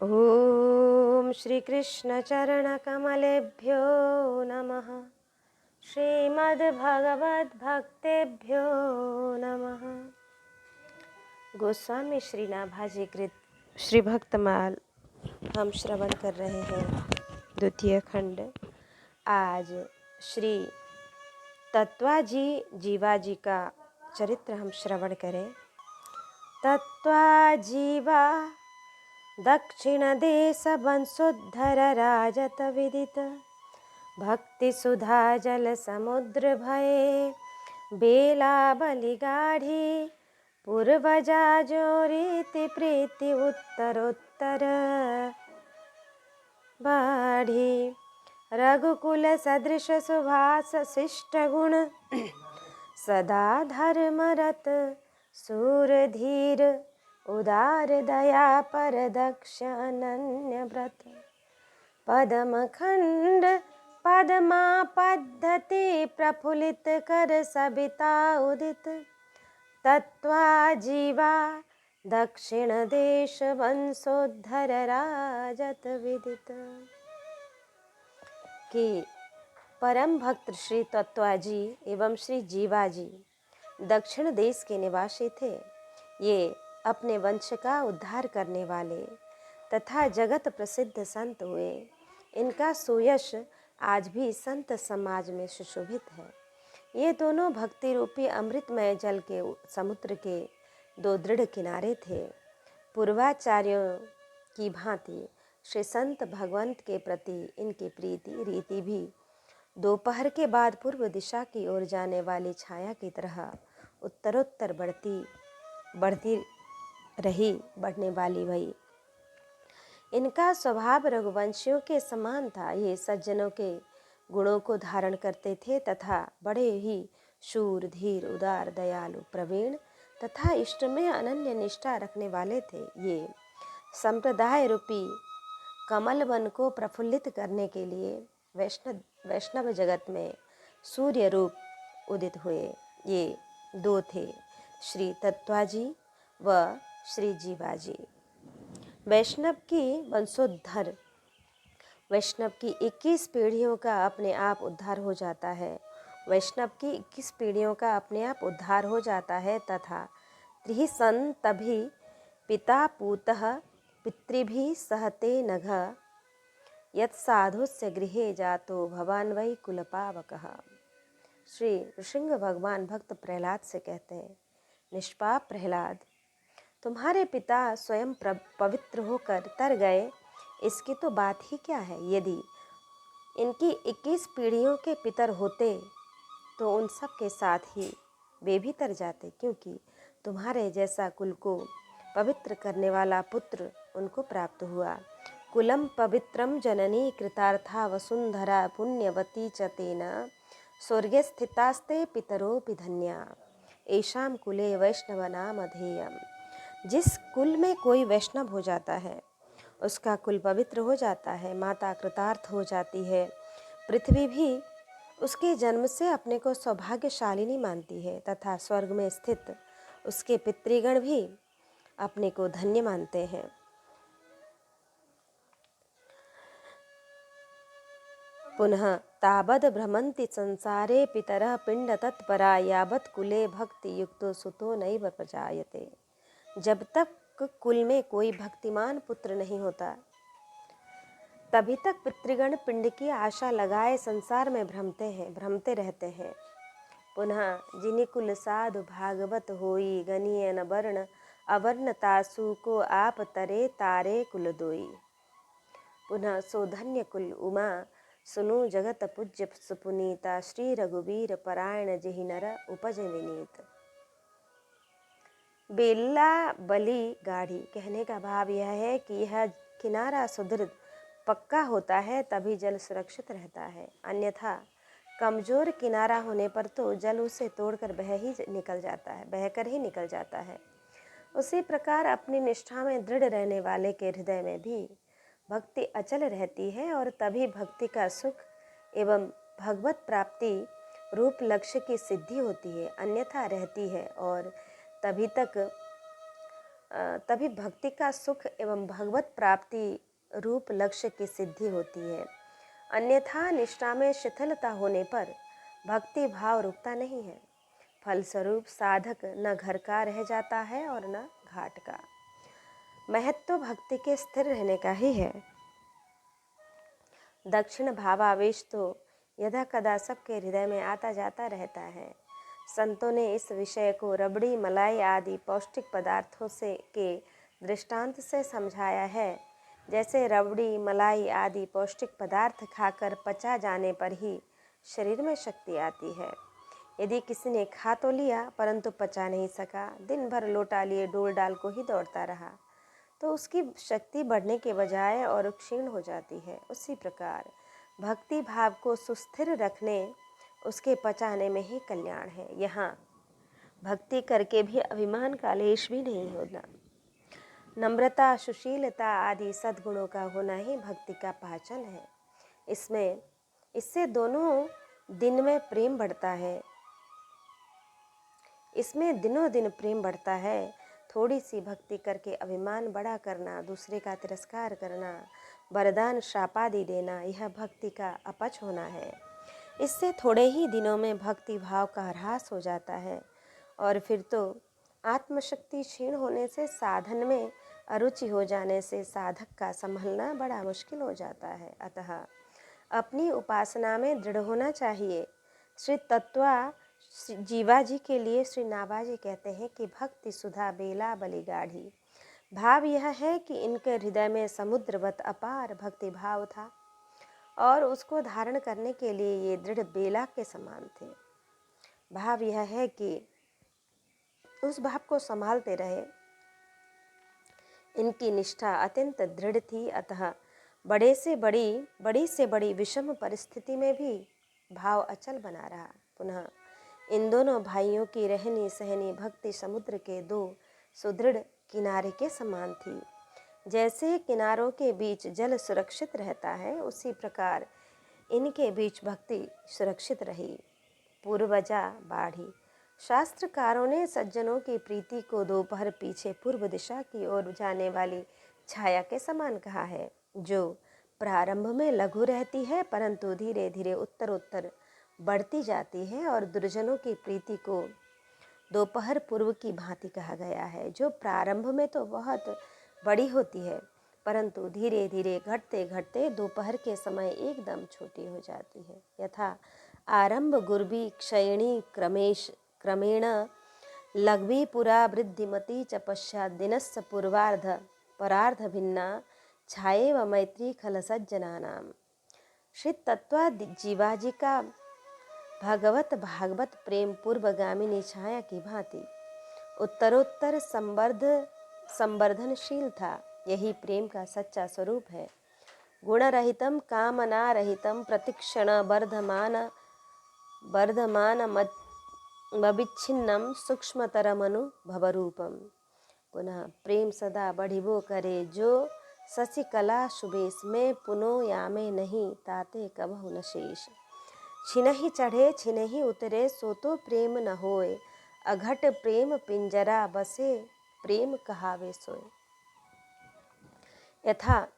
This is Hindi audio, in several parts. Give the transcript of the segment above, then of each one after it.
ॐ श्रीकृष्णचरणकमलेभ्यो नमः। श्रीमद्भगवद्भक्तेभ्यो नमः। गोस्वामी श्री नाभाजी कृत श्री भक्तमाल हम श्रवण कर रहे हैं द्वितीय खंड। आज श्री तत्वाजी जीवाजी का चरित्र हम श्रवण करें। तत्वाजीवा दक्षिण देश बंशोद्धर राजत विदित भक्ति सुधा जल समुद्र भये बेला बलिगाढ़ी पूर्वजा जो रीति प्रीति उत्तरोत्तर बाढ़ी रघुकुल सदृश सुभाष शिष्ट गुण सदा धर्मरत सूर धीर उदार दया पर दक्ष अनन्य व्रत पदम खंड पदमा पद्धति प्रफुल्लित कर सबिता उदित तत्वा जीवा दक्षिण देश वंशोद्धर राजत विदित। कि परम भक्त श्री तत्वाजी एवं श्री जीवाजी दक्षिण देश के निवासी थे। ये अपने वंश का उद्धार करने वाले तथा जगत प्रसिद्ध संत हुए। इनका सुयश आज भी संत समाज में सुशोभित है। ये दोनों भक्ति रूपी अमृतमय जल के समुद्र के दो दृढ़ किनारे थे। पूर्वाचार्यों की भांति श्री संत भगवंत के प्रति इनकी प्रीति रीति भी दोपहर के बाद पूर्व दिशा की ओर जाने वाली छाया की तरह उत्तरोत्तर बढ़ती रही बढ़ने वाली भई। इनका स्वभाव रघुवंशियों के समान था। ये सज्जनों के गुणों को धारण करते थे तथा बड़े ही शूर धीर उदार दयालु प्रवीण तथा इष्ट में अनन्य निष्ठा रखने वाले थे। ये संप्रदाय रूपी कमल वन को प्रफुल्लित करने के लिए वैष्णव जगत में सूर्य रूप उदित हुए। ये दो थे, श्री तत्वाजी व श्री जीवाजी। वैष्णव की वंशोद्धार, वैष्णव की 21 पीढ़ियों का अपने आप उद्धार हो जाता है। वैष्णव की 21 पीढ़ियों का अपने आप उद्धार हो जाता है तथा त्रिहि सन तभी पिता पूतः पितृभिः सहते नघ यत् साधुस्य गृहे जातो भवान वै कुलपावकः। श्री नृसिंह भगवान भक्त प्रहलाद से कहते हैं, निष्पाप प्रहलाद, तुम्हारे पिता स्वयं पवित्र होकर तर गए, इसकी तो बात ही क्या है। यदि इनकी 21 पीढ़ियों के पितर होते तो उन सब के साथ ही वे भी तर जाते, क्योंकि तुम्हारे जैसा कुल को पवित्र करने वाला पुत्र उनको प्राप्त हुआ। कुलम पवित्रम जननी कृतार्था वसुंधरा पुण्यवती च तेन स्वर्गे स्थितास्ते पितरोऽपि धन्या ऐशाम कुले वैष्णव नाम धेयम। जिस कुल में कोई वैष्णव हो जाता है उसका कुल पवित्र हो जाता है, माता कृतार्थ हो जाती है, पृथ्वी भी उसके जन्म से अपने को सौभाग्यशालिनी मानती है तथा स्वर्ग में स्थित उसके पितृगण भी अपने को धन्य मानते हैं। पुनः तावद भ्रमन्ति संसारे पितरः पिंड तत्परा यावत् कुले भक्ति युक्तो सुतो नैव प्रजायते। जब तक कुल में कोई भक्तिमान पुत्र नहीं होता तभी तक पितृगण पिंड की आशा लगाए संसार में भ्रमते रहते हैं। पुनः जिनि कुल साधु भागवत होई गनियन वर्ण अवर्ण तासु को आप तरे तारे कुल दोई। पुनः सो धन्य कुल उमा सुनु जगत पूज्य सुपुनीता श्री रघुवीर परायण जेहि नर उपज विनीत। बेला बली गाढ़ी कहने का भाव यह है कि यह किनारा सुदृढ़ पक्का होता है तभी जल सुरक्षित रहता है, अन्यथा कमजोर किनारा होने पर तो जल उसे तोड़कर बहकर ही निकल जाता है। उसी प्रकार अपनी निष्ठा में दृढ़ रहने वाले के हृदय में भी भक्ति अचल रहती है और तभी भक्ति का सुख एवं भगवत प्राप्ति रूप लक्ष्य की सिद्धि होती है, अन्यथा रहती है और तभी तक तभी भक्ति का सुख एवं भगवत प्राप्ति रूप लक्ष्य की सिद्धि होती है। अन्यथा निष्ठा में शिथिलता होने पर भक्ति भाव रुकता नहीं है। फलस्वरूप साधक न घर का रह जाता है और न घाट का। महत्व भक्ति के स्थिर रहने का ही है। दक्षिण भावावेश तो यदा कदा सबके हृदय में आता जाता रहता है। संतों ने इस विषय को रबड़ी, मलाई आदि पौष्टिक पदार्थों से के दृष्टांत से समझाया है। जैसे रबड़ी, मलाई आदि पौष्टिक पदार्थ खाकर पचा जाने पर ही शरीर में शक्ति आती है। यदि किसी ने खा तो लिया परंतु पचा नहीं सका, दिन भर लोटा लिए डोल डाल को ही दौड़ता रहा, तो उसकी शक्ति बढ़ने के बजाय और क्षीण हो जाती है। उसी प्रकार भक्ति भाव को सुस्थिर रखने, उसके पचाने में ही कल्याण है। यहाँ भक्ति करके भी अभिमान का लेश भी नहीं होना। नम्रता, सुशीलता आदि सद्गुणों का होना ही भक्ति का पहचान है। इससे दोनों दिन में प्रेम बढ़ता है। इसमें दिनों दिन प्रेम बढ़ता है। थोड़ी सी भक्ति करके अभिमान बड़ा करना, दूसरे का तिरस्कार करना, वरदान शापादि देना, यह भक्ति का अपच होना है। इससे थोड़े ही दिनों में भक्ति भाव का ह्रास हो जाता है और फिर तो आत्मशक्ति क्षीण होने से, साधन में अरुचि हो जाने से साधक का संभलना बड़ा मुश्किल हो जाता है। अतः अपनी उपासना में दृढ़ होना चाहिए। श्री तत्वा जीवाजी के लिए श्री नाभाजी कहते हैं कि भक्ति सुधा बेला बलि गाढ़ी। भाव यह है कि इनके हृदय में समुद्रवत अपार भक्ति भाव था और उसको धारण करने के लिए ये दृढ़ बेला के समान थे। भाव यह है कि उस भाव को संभालते रहे। इनकी निष्ठा अत्यंत दृढ़ थी। अतः बड़ी से बड़ी विषम परिस्थिति में भी भाव अचल बना रहा। पुनः इन दोनों भाइयों की रहनी सहनी भक्ति समुद्र के दो सुदृढ़ किनारे के समान थी। जैसे किनारों के बीच जल सुरक्षित रहता है, उसी प्रकार इनके बीच भक्ति सुरक्षित रही। पूर्वजा बाढ़ी। शास्त्रकारों ने सज्जनों की प्रीति को दोपहर पीछे पूर्व दिशा की ओर जाने वाली छाया के समान कहा है, जो प्रारंभ में लघु रहती है परंतु धीरे धीरे उत्तरोत्तर बढ़ती जाती है, और दुर्जनों की प्रीति को दोपहर पूर्व की भांति कहा गया है, जो प्रारंभ में तो बहुत बड़ी होती है परंतु धीरे धीरे घटते घटते दोपहर के समय एकदम छोटी हो जाती है। यथा आरंभ गुर्वी क्षयणी क्रमेण लघ्वी पुरा वृद्धिमती च पश्चात दिनस्य पूर्वार्ध परार्ध भिन्ना छाएव मैत्री खल सज्जनानाम। श्री तत्वा जीवाजी का भागवत प्रेम पूर्वगामिनी छाया की भांति उत्तरोत्तर संवर्धनशील था। यही प्रेम का सच्चा स्वरूप है। गुणरहितम कामनारहितम प्रतिक्षण वर्धमानमविच्छिन्नम सूक्ष्मतरमनुभवरूपम। पुनः प्रेम सदा बढ़िबो करे, जो शशिकला सुबेश में पुनो यामे नहीं, ताते कबहु न शेष। छिनहि चढ़े छिनहि उतरे, सो तो प्रेम न होए, अघट प्रेम पिंजरा बसे, प्रेम कहावे सोए। यथा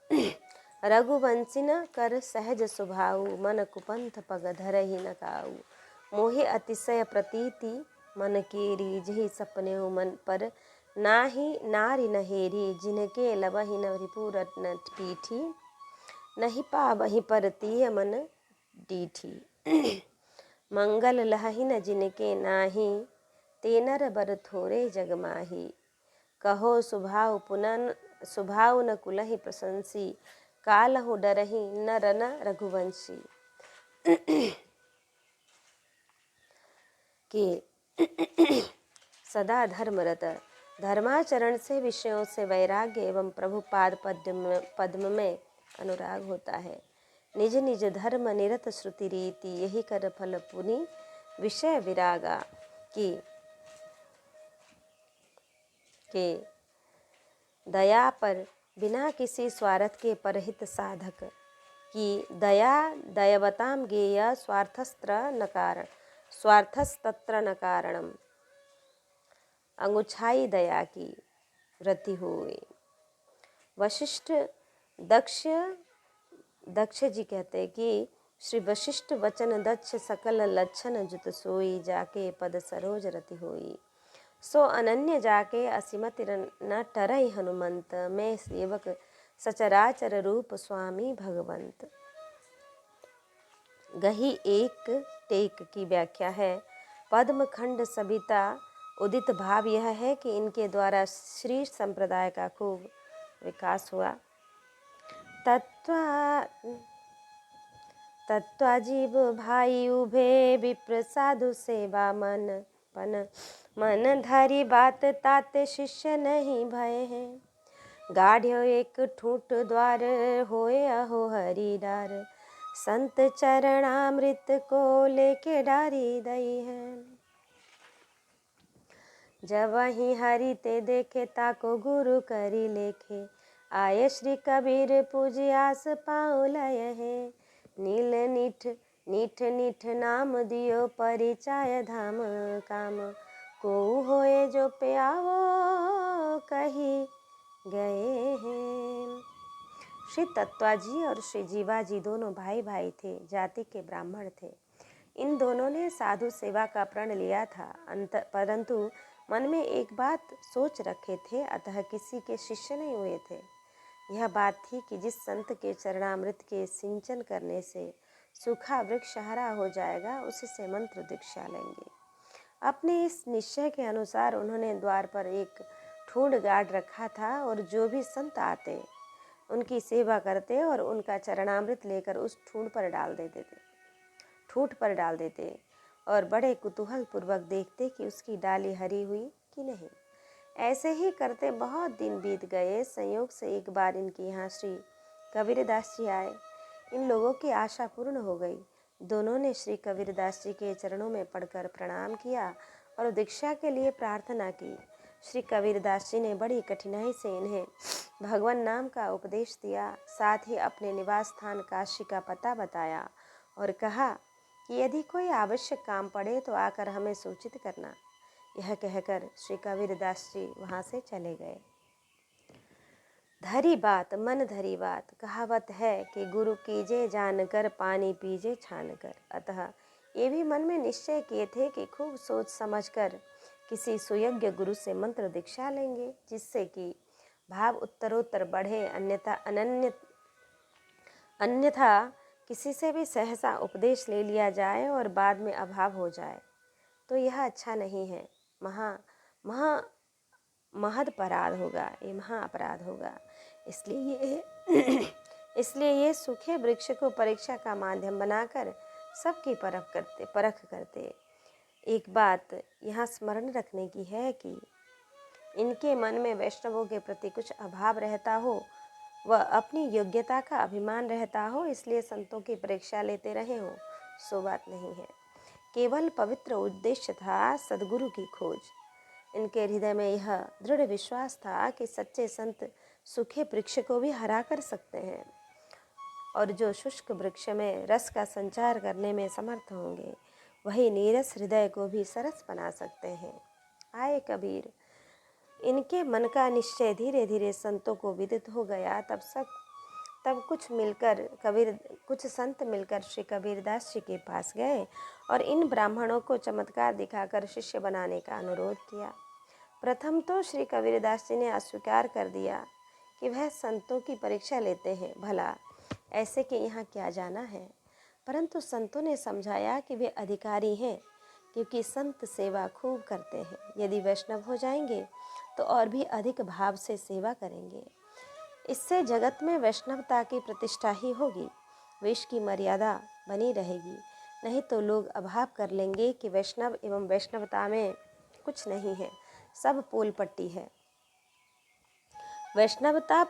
रघुवंशिन कर सहज स्वभाव, मन कुपंथ पग धरहि न काऊ। मोहि अतिशय प्रतीति मन केरी, जहि सपने मन पर नाही नारी नहेरी। जिनके लवहि न रिपु रत्न पीठी, नहीं पावहि पर तीय मन डीठी। मंगल लहहि न जिनके नाही, ते नर बर थोरे जग माही। कहो सुभाव न कुलहि प्रशंसी, कालहु डरहि न रन रघुवंशी। कि सदा धर्मरत, धर्माचरण से विषयों से वैराग्य एवं प्रभुपाद पद्म में अनुराग होता है। निज निज धर्म निरत श्रुति रीति, यही कर फल पुनि विषय विरागा। के दया पर बिना किसी स्वार्थ के परहित साधक की दया दयवताम गेय, स्वार्थस्तत्र न कारणम। अंगुछाई दया की रति हुई। वशिष्ठ दक्ष जी कहते हैं कि श्री वशिष्ठ वचन दक्ष सकल लक्षण जुत सोई, जाके पद सरोज रति होई। सो अनन्य जाके असीमत न टरई हनुमंत, मैं सेवक सचराचर रूप स्वामी भगवंत। गही एक टेक की व्याख्या है। पद्म खंड सबिता उदित भाव यह है कि इनके द्वारा श्री संप्रदाय का खूब विकास हुआ। तत्वाजीव भाई उभे विप्र साधु सेवा मन धरी बात तात शिष्य नहीं भय है। गाढ़्यो एक ठूठ द्वार होए अहो हरि डार, संत चरणामृत को लेके डारी दई है। जब वही हरि ते देखे ताको गुरु करी लेखे, आये श्री कबीर पूजी आस पाँव लय है। नील नीठ नाम दियो परिचय धाम काम, को होए जो पे आवो कही गए हैं। श्री तत्वाजी और श्री जीवाजी दोनों भाई भाई थे, जाति के ब्राह्मण थे। इन दोनों ने साधु सेवा का प्रण लिया था, परंतु मन में एक बात सोच रखे थे, अतः किसी के शिष्य नहीं हुए थे। यह बात थी कि जिस संत के चरणामृत के सिंचन करने से सूखा वृक्ष हरा हो जाएगा, उसी से मंत्र दीक्षा लेंगे। अपने इस निश्चय के अनुसार उन्होंने द्वार पर एक ठूंठ गाड़ रखा था और जो भी संत आते उनकी सेवा करते और उनका चरणामृत लेकर उस ठूंठ पर डाल देते और बड़े कुतूहल पूर्वक देखते कि उसकी डाली हरी हुई कि नहीं। ऐसे ही करते बहुत दिन बीत गए। संयोग से एक बार इनके यहाँ श्री कबीरदास जी आए। इन लोगों की आशा पूर्ण हो गई। दोनों ने श्री कबीरदास जी के चरणों में पड़कर प्रणाम किया और दीक्षा के लिए प्रार्थना की। श्री कबीरदास जी ने बड़ी कठिनाई से इन्हें भगवान नाम का उपदेश दिया, साथ ही अपने निवास स्थान काशी का पता बताया और कहा कि यदि कोई आवश्यक काम पड़े तो आकर हमें सूचित करना। यह कहकर श्री कबीरदास जी वहाँ से चले गए। धरी बात मन धरी बात, कहावत है कि गुरु कीजे जानकर पानी पीजे छानकर। अतः ये भी मन में निश्चय किए थे कि खूब सोच समझकर किसी सुयोग्य गुरु से मंत्र दीक्षा लेंगे, जिससे कि भाव उत्तरोत्तर बढ़े, अन्यथा किसी से भी सहसा उपदेश ले लिया जाए और बाद में अभाव हो जाए तो यह अच्छा नहीं है। महद अपराध होगा, ये महा अपराध होगा। इसलिए ये सूखे वृक्ष को परीक्षा का माध्यम बनाकर सबकी परख करते। एक बात यहाँ स्मरण रखने की है कि इनके मन में वैष्णवों के प्रति कुछ अभाव रहता हो, वह अपनी योग्यता का अभिमान रहता हो, इसलिए संतों की परीक्षा लेते रहे हो, सो बात नहीं है। केवल पवित्र उद्देश्य था सद्गुरु की खोज। इनके हृदय में यह दृढ़ विश्वास था कि सच्चे संत सूखे वृक्ष को भी हरा कर सकते हैं और जो शुष्क वृक्ष में रस का संचार करने में समर्थ होंगे, वही नीरस हृदय को भी सरस बना सकते हैं। आए कबीर, इनके मन का निश्चय धीरे धीरे संतों को विदित हो गया। तब कुछ संत मिलकर श्री कबीरदास जी के पास गए और इन ब्राह्मणों को चमत्कार दिखाकर शिष्य बनाने का अनुरोध किया। प्रथम तो श्री कबीरदास जी ने अस्वीकार कर दिया कि वह संतों की परीक्षा लेते हैं, भला ऐसे के यहाँ क्या जाना है। परंतु संतों ने समझाया कि वे अधिकारी हैं, क्योंकि संत सेवा खूब करते हैं। यदि वैष्णव हो जाएंगे तो और भी अधिक भाव से सेवा करेंगे। इससे जगत में वैष्णवता की प्रतिष्ठा ही होगी, वेश की मर्यादा बनी रहेगी। नहीं तो लोग अभाव कर लेंगे कि वैष्णव एवं वैष्णवता में कुछ नहीं है, सब पोल पट्टी है। वैष्णवता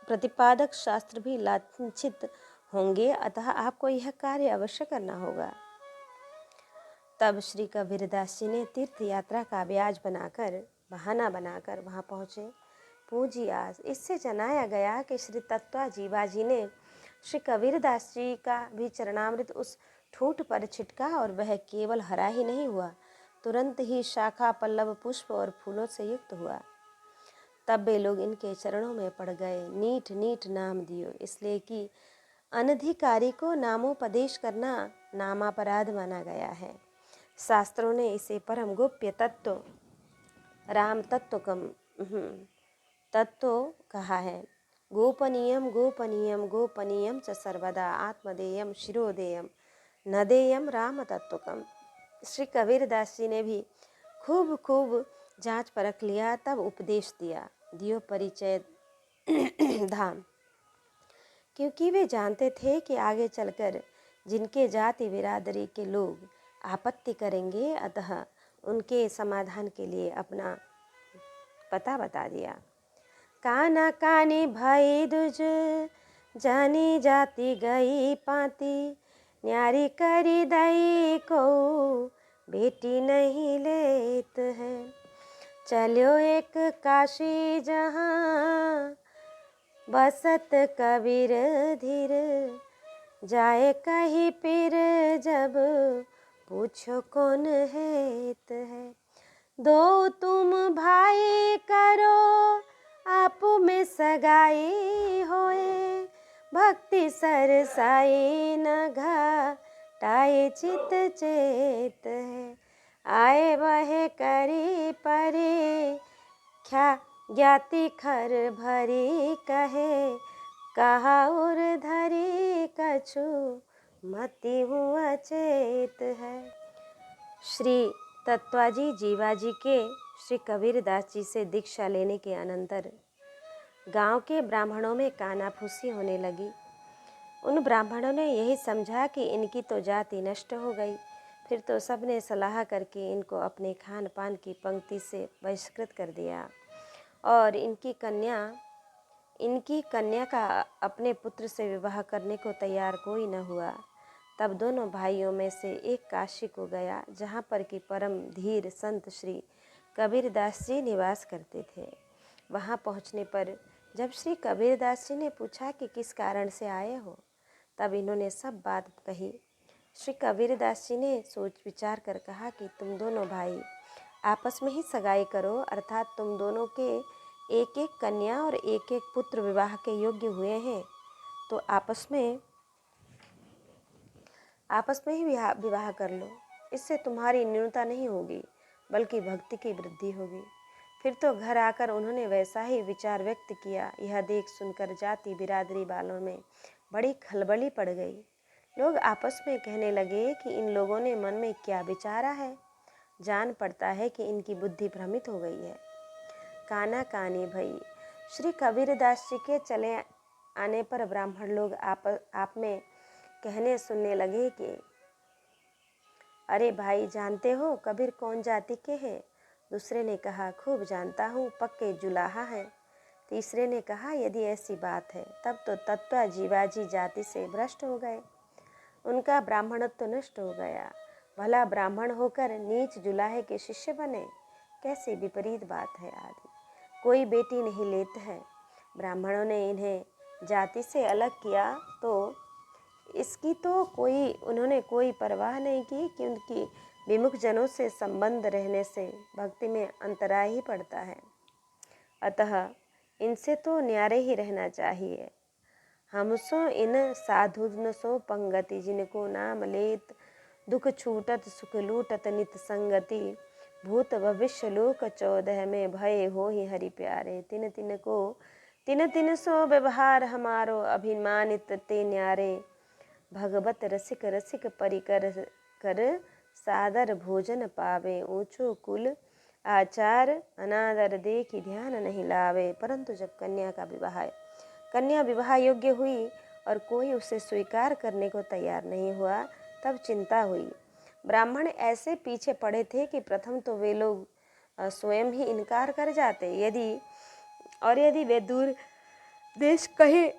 प्रतिपादक शास्त्र भी लांछित होंगे, अतः आपको यह कार्य अवश्य करना होगा। तब श्री कबीरदास जी ने तीर्थ यात्रा का बहाना बनाकर वहाँ पहुँचे। पूजी आस, इससे जनाया गया कि श्री तत्वा जीवाजी ने श्री कबीरदास जी का भी चरणामृत उस ठूंठ पर छिटका और वह केवल हरा ही नहीं हुआ, तुरंत ही शाखा पल्लव पुष्प और फूलों से युक्त हुआ। तब वे लोग इनके चरणों में पड़ गए। नीठ नीठ नाम दियो, इसलिए कि अनधिकारी को नामोपदेश करना नामापराध माना गया है। शास्त्रों ने इसे परम गोप्य तत्व, राम तत्व कहा है। गोपनीयम गोपनीयम गोपनीयम च सर्वदा आत्मदेयम शिरोदेयम नदेयम राम तत्वकम। श्री कबीरदास जी ने भी खूब खूब जांच परख लिया, तब उपदेश दिया, दियो परिचय धाम। क्योंकि वे जानते थे कि आगे चलकर जिनके जाति बिरादरी के लोग आपत्ति करेंगे, अतः उनके समाधान के लिए अपना पता बता दिया। काना कानी भई दुज जानी जाति गई पाती, न्यारी करी दई को बेटी नहीं लेत है। चलो एक काशी जहाँ बसत कबीर धीर, जाए कहीं पीर जब पूछो कौन हेत है। दो तुम भाई करो आप में सगाई होए, भक्ति सरसाई न घाटाए चित चेत है। आए वह करी परे ख्या ज्ञाति खर भरी कहे, कहा उर धरी कछु मति हुआ चेत है। श्री तत्वाजी जीवाजी के श्री कबीरदास जी से दीक्षा लेने के अनंतर गांव के ब्राह्मणों में कानाफूसी होने लगी। उन ब्राह्मणों ने यही समझा कि इनकी तो जाति नष्ट हो गई। फिर तो सबने सलाह करके इनको अपने खान पान की पंक्ति से बहिष्कृत कर दिया और इनकी कन्या का अपने पुत्र से विवाह करने को तैयार कोई न हुआ। तब दोनों भाइयों में से एक काशी को गया, जहाँ पर कि परम धीर संत श्री कबीरदास जी निवास करते थे। वहाँ पहुँचने पर जब श्री कबीरदास जी ने पूछा कि किस कारण से आए हो, तब इन्होंने सब बात कही। श्री कबीरदास जी ने सोच विचार कर कहा कि तुम दोनों भाई आपस में ही सगाई करो, अर्थात तुम दोनों के एक एक कन्या और एक एक पुत्र विवाह के योग्य हुए हैं, तो आपस में ही विवाह कर लो। इससे तुम्हारी न्यूनता नहीं होगी बल्कि भक्ति की वृद्धि होगी। फिर तो घर आकर उन्होंने वैसा ही विचार व्यक्त किया। यह देख सुनकर जाति बिरादरी वालों में बड़ी खलबली पड़ गई। लोग आपस में कहने लगे कि इन लोगों ने मन में क्या विचारा है, जान पड़ता है कि इनकी बुद्धि भ्रमित हो गई है। काना कानी भई। श्री कबीरदास जी के चले आने पर ब्राह्मण लोग आप में कहने सुनने लगे कि अरे भाई, जानते हो कबीर कौन जाति के हैं? दूसरे ने कहा खूब जानता हूँ, पक्के जुलाहा हैं। तीसरे ने कहा यदि ऐसी बात है तब तो तत्वा जीवाजी जाति से भ्रष्ट हो गए, उनका ब्राह्मणत्व नष्ट हो गया। भला ब्राह्मण होकर नीच जुलाहे के शिष्य बने, कैसी विपरीत बात है। आदि कोई बेटी नहीं लेता है। ब्राह्मणों ने इन्हें जाति से अलग किया तो इसकी तो उन्होंने कोई परवाह नहीं की कि उनकी विमुख जनों से संबंध रहने से भक्ति में अंतराय ही पड़ता है। अतः इनसे तो न्यारे ही रहना चाहिए। हमसो इन साधु सो पंगति, जिनको नाम लेत दुख छूटत सुख लूटत नित संगति। भूत भविष्य लोक 14 में भय हो ही हरि प्यारे। तिन तिन सो व्यवहार हमारो, अभिमानित ते न्यारे। भगवत रसिक रसिक परिकर कर, सादर भोजन पावे। ऊंचो कुल आचार अनादर देखी ध्यान नहीं लावे। परंतु जब कन्या विवाह योग्य हुई और कोई उसे स्वीकार करने को तैयार नहीं हुआ, तब चिंता हुई। ब्राह्मण ऐसे पीछे पड़े थे कि प्रथम तो वे लोग स्वयं ही इनकार कर जाते। यदि वे दूर देश कहीं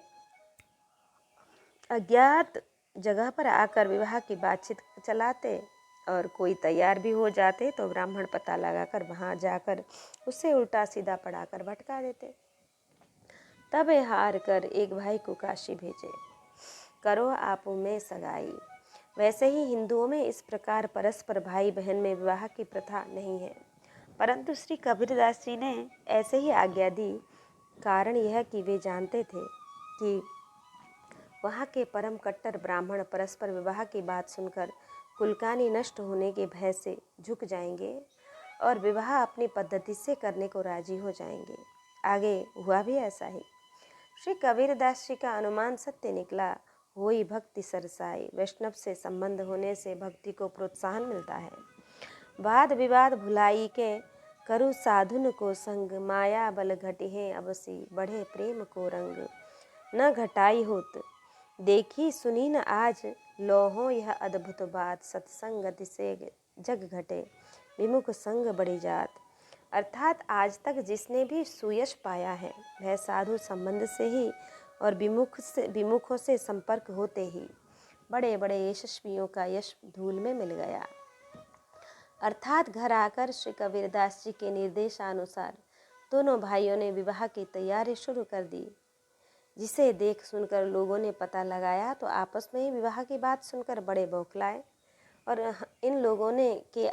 अज्ञात जगह पर आकर विवाह की बातचीत चलाते और कोई तैयार भी हो जाते, तो ब्राह्मण पता लगाकर वहाँ जाकर उसे उल्टा सीधा पढ़ाकर भटका देते। तब हार कर एक भाई को काशी भेजे, करो आप में सगाई। वैसे ही हिंदुओं में इस प्रकार परस्पर भाई बहन में विवाह की प्रथा नहीं है, परंतु श्री कबीरदास जी ने ऐसे ही आज्ञा दी। कारण यह कि वे जानते थे कि वहाँ के परम कट्टर ब्राह्मण परस्पर विवाह की बात सुनकर कुलकानी नष्ट होने के भय से झुक जाएंगे और विवाह अपनी पद्धति से करने को राजी हो जाएंगे। आगे हुआ भी ऐसा ही। श्री कबीरदास जी का अनुमान सत्य निकला। होई भक्ति सरसाई, वैष्णव से संबंध होने से भक्ति को प्रोत्साहन मिलता है। वाद विवाद भुलाई के करु साधुन को संग, माया बल घटिहे अबसी, बढ़े प्रेम को रंग। न घटाई होत देखी सुनी न आज, लोहो यह अद्भुत बात, सत्संगति से जग घटे, विमुख संग बड़ी जात। अर्थात आज तक जिसने भी सुयश पाया है वह साधु संबंध से ही और विमुखों से संपर्क होते ही बड़े बड़े यशस्वियों का यश धूल में मिल गया। अर्थात घर आकर श्री कबीरदास जी के निर्देशानुसार दोनों भाइयों ने विवाह की तैयारी शुरू कर दी, जिसे देख सुनकर लोगों ने पता लगाया तो आपस में ही विवाह की बात सुनकर बड़े बौखलाए और इन लोगों ने के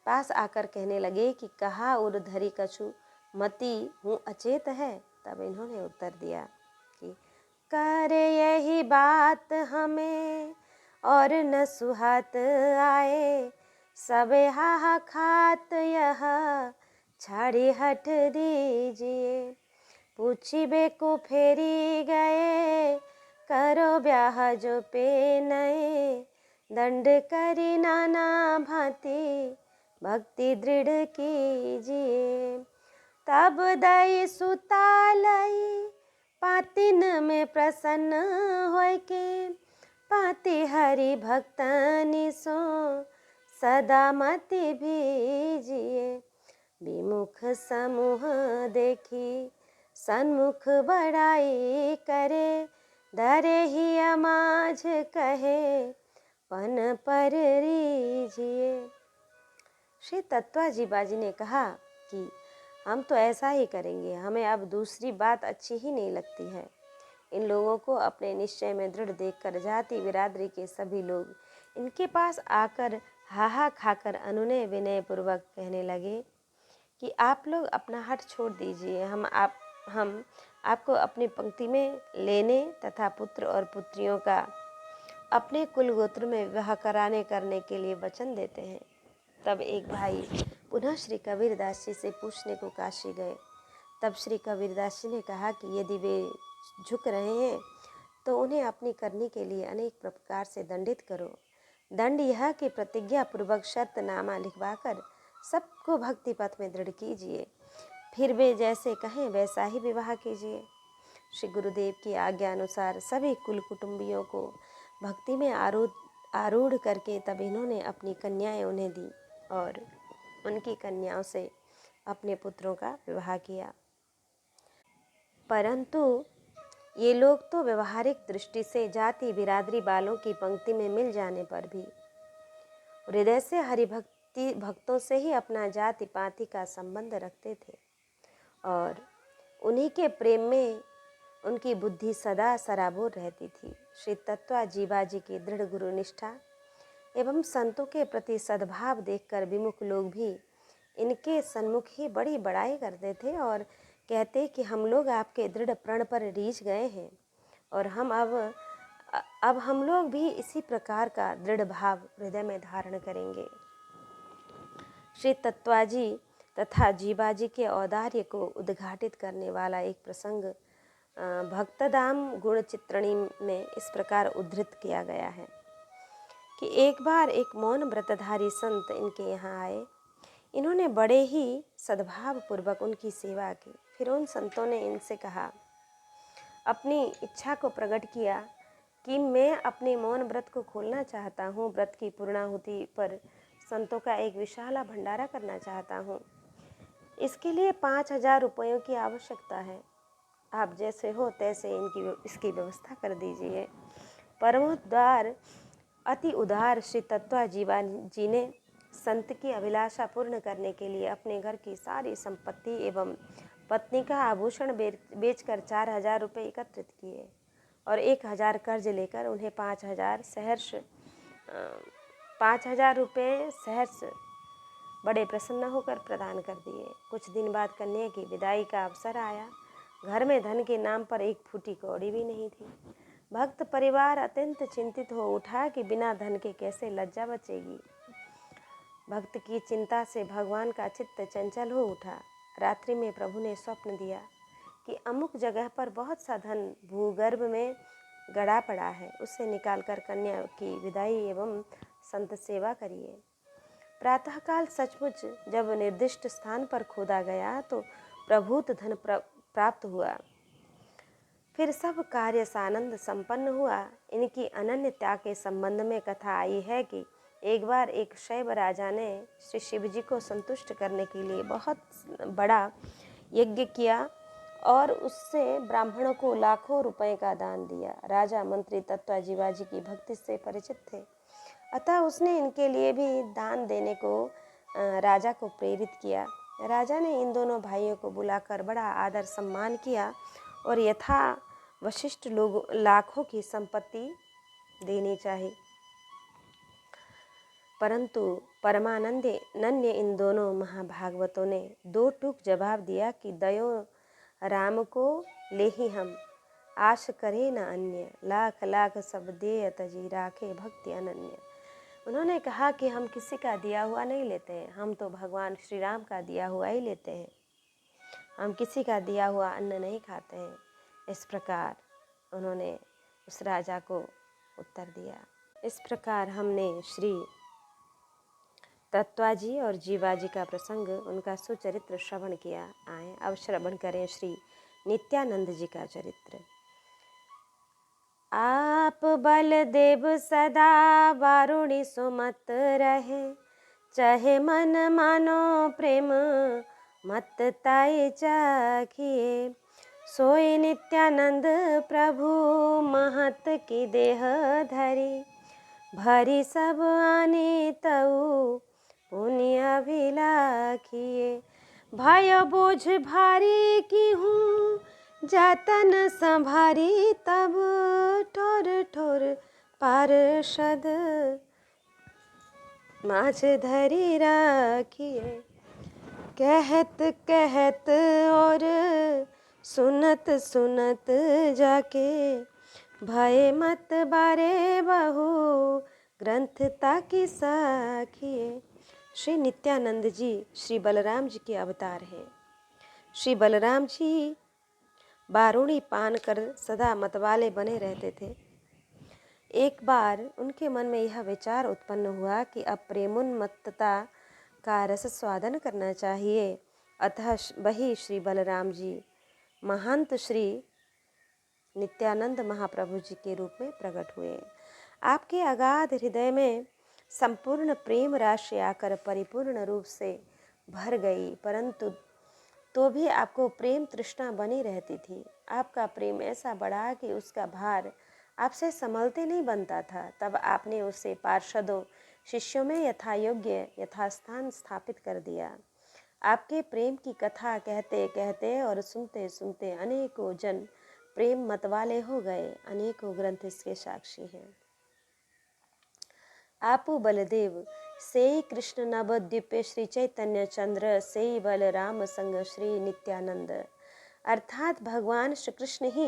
पास आकर कहने लगे कि कहा उर धरी कछु, मती हूँ अचेत है। तब इन्होंने उत्तर दिया कि करे यही बात हमें और न सुहात आए, सबे हा खात यह छाड़ी हट दीजिए। पूछिबे को फेरी गए, करो ब्याह जो पे नए, दंड करी नाना भांति भक्ति दृढ़ कीजिए। तब दई सुतालई पातिन में प्रसन्न होय के, पाति हरि भक्तनि सो सदा मति भीजिए। विमुख समूह देखी सन्मुख बड़ाई करे, धरे ही अमाज कहे पन पर रीजिए। श्री तत्वाजी बाजी ने कहा कि हम तो ऐसा ही करेंगे, हमें अब दूसरी बात अच्छी ही नहीं लगती है। इन लोगों को अपने निश्चय में दृढ़ देखकर जाति बिरादरी के सभी लोग इनके पास आकर हाहा खाकर अनुनय विनय पूर्वक कहने लगे कि आप लोग अपना हट छोड़ दीजिए, हम आपको अपनी पंक्ति में लेने तथा पुत्र और पुत्रियों का अपने कुल गोत्र में विवाह करने के लिए वचन देते हैं। तब एक भाई पुनः श्री कबीरदास जी से पूछने को काशी गए। तब श्री कबीरदास जी ने कहा कि यदि वे झुक रहे हैं तो उन्हें अपनी करनी के लिए अनेक प्रकार से दंडित करो। दंड यह कि प्रतिज्ञा पूर्वक शर्तनामा लिखवाकर सबको भक्ति पथ में दृढ़ कीजिए, फिर वे जैसे कहें वैसा ही विवाह कीजिए। श्री गुरुदेव की आज्ञा अनुसार सभी कुल कुटुंबियों को भक्ति में आरूढ़ करके तब इन्होंने अपनी कन्याएं उन्हें दी और उनकी कन्याओं से अपने पुत्रों का विवाह किया। परंतु ये लोग तो व्यवहारिक दृष्टि से जाति बिरादरी वालों की पंक्ति में मिल जाने पर भी हृदय से हरिभक्ति भक्तों से ही अपना जाति पाति का संबंध रखते थे और उन्हीं के प्रेम में उनकी बुद्धि सदा सराबोर रहती थी। श्री तत्वा जीवाजी की दृढ़ गुरु निष्ठा एवं संतों के प्रति सद्भाव देखकर विमुख लोग भी इनके सन्मुख ही बड़ी बड़ाई करते थे और कहते कि हम लोग आपके दृढ़ प्रण पर रीझ गए हैं और अब हम लोग भी इसी प्रकार का दृढ़ भाव हृदय में धारण करेंगे। श्री तत्वाजी तथा जीवाजी के औदार्य को उद्घाटित करने वाला एक प्रसंग भक्तदाम गुण चित्रणी में इस प्रकार उद्धृत किया गया है कि एक बार एक मौन व्रतधारी संत इनके यहाँ आए। इन्होंने बड़े ही सद्भाव पूर्वक उनकी सेवा की। फिर उन संतों ने इनसे कहा, अपनी इच्छा को प्रकट किया कि मैं अपने मौन व्रत को खोलना चाहता हूँ। व्रत की पूर्णाहुति पर संतों का एक विशाल भंडारा करना चाहता हूँ। इसके लिए 5,000 रुपयों की आवश्यकता है। आप जैसे हो तैसे इसकी व्यवस्था कर दीजिए। परमोद्धार अति उदार श्री तत्वा जीवा जी ने संत की अभिलाषा पूर्ण करने के लिए अपने घर की सारी संपत्ति एवं पत्नी का आभूषण बेचकर 4,000 रुपये एकत्रित किए और 1,000 कर्ज लेकर उन्हें 5,000 सहर्ष 5,000 रुपये सहर्ष बड़े प्रसन्न होकर प्रदान कर दिए। कुछ दिन बाद कन्या की विदाई का अवसर आया। घर में धन के नाम पर एक फूटी कौड़ी भी नहीं थी। भक्त परिवार अत्यंत चिंतित हो उठा कि बिना धन के कैसे लज्जा बचेगी। भक्त की चिंता से भगवान का चित्त चंचल हो उठा। रात्रि में प्रभु ने स्वप्न दिया कि अमुक जगह पर बहुत सा धन भूगर्भ में गड़ा पड़ा है, उससे निकालकर कन्या की विदाई एवं संत सेवा करिए। प्रातःकाल सचमुच जब निर्दिष्ट स्थान पर खोदा गया तो प्रभूत धन प्राप्त हुआ। फिर सब कार्य सानंद संपन्न हुआ। इनकी अनन्य त्याग के संबंध में कथा आई है कि एक बार एक शैव राजा ने श्री शिव जी को संतुष्ट करने के लिए बहुत बड़ा यज्ञ किया और उससे ब्राह्मणों को लाखों रुपए का दान दिया। राजा मंत्री तत्वा जीवाजी की भक्ति से परिचित थे, अतः उसने इनके लिए भी दान देने को राजा को प्रेरित किया। राजा ने इन दोनों भाइयों को बुलाकर बड़ा आदर सम्मान किया और यथा वशिष्ठ लोग लाखों की संपत्ति देनी चाहिए। परंतु परमानंद इन दोनों महाभागवतों ने दो टूक जवाब दिया कि दयो राम को ले ही हम, आश करे न अन्य, लाख लाख सब दे तजी राखे भक्ति अनन्य। उन्होंने कहा कि हम किसी का दिया हुआ नहीं लेते हैं, हम तो भगवान श्री राम का दिया हुआ ही लेते हैं, हम किसी का दिया हुआ अन्न नहीं खाते हैं। इस प्रकार उन्होंने उस राजा को उत्तर दिया। इस प्रकार हमने श्री तत्वाजी और जीवाजी का प्रसंग, उनका सुचरित्र श्रवण किया। आए अब श्रवण करें श्री नित्यानंद जी का चरित्र। आप बलदेव सदा वारुणी सुमत रहे, चाहे मन मानो प्रेम मत ताई चाखिए। सोई नित्यानंद प्रभु महत की देह धरी, भरी सब आने तऊ पुण्य अभिलाखिए। भयो बोझ भारी की हूँ जातन संभारी, तब ठोर ठोर पार्षद माझ धरी राखिए। कहत कहत और सुनत सुनत जाके, भय मत बारे बहु ग्रंथ ताकि साखिए। श्री नित्यानंद जी श्री बलराम जी के अवतार हैं। श्री बलराम जी बारूणी पान कर सदा मतवाले बने रहते थे। एक बार उनके मन में यह विचार उत्पन्न हुआ कि अब प्रेमोन्मत्तता का रस स्वादन करना चाहिए। अतः वही श्री बलराम जी महंत श्री नित्यानंद महाप्रभु जी के रूप में प्रकट हुए। आपके अगाध हृदय में संपूर्ण प्रेम राशि आकर परिपूर्ण रूप से भर गई, परंतु तो भी आपको प्रेम तृष्णा बनी रहती थी। आपका प्रेम ऐसा बढ़ा कि उसका भार आपसे संभलते नहीं बनता था। तब आपने उसे पार्षदों शिष्यों में यथायोग्य यथास्थान स्थापित कर दिया। आपके प्रेम की कथा कहते कहते और सुनते सुनते अनेकों जन प्रेम मतवाले हो गए। अनेकों ग्रंथ इसके साक्षी हैं। आपू बलदेव सेई कृष्ण नवद्वीपे श्री चैतन्य चंद्र, सेई बलराम संग श्री नित्यानंद। अर्थात भगवान श्री कृष्ण ही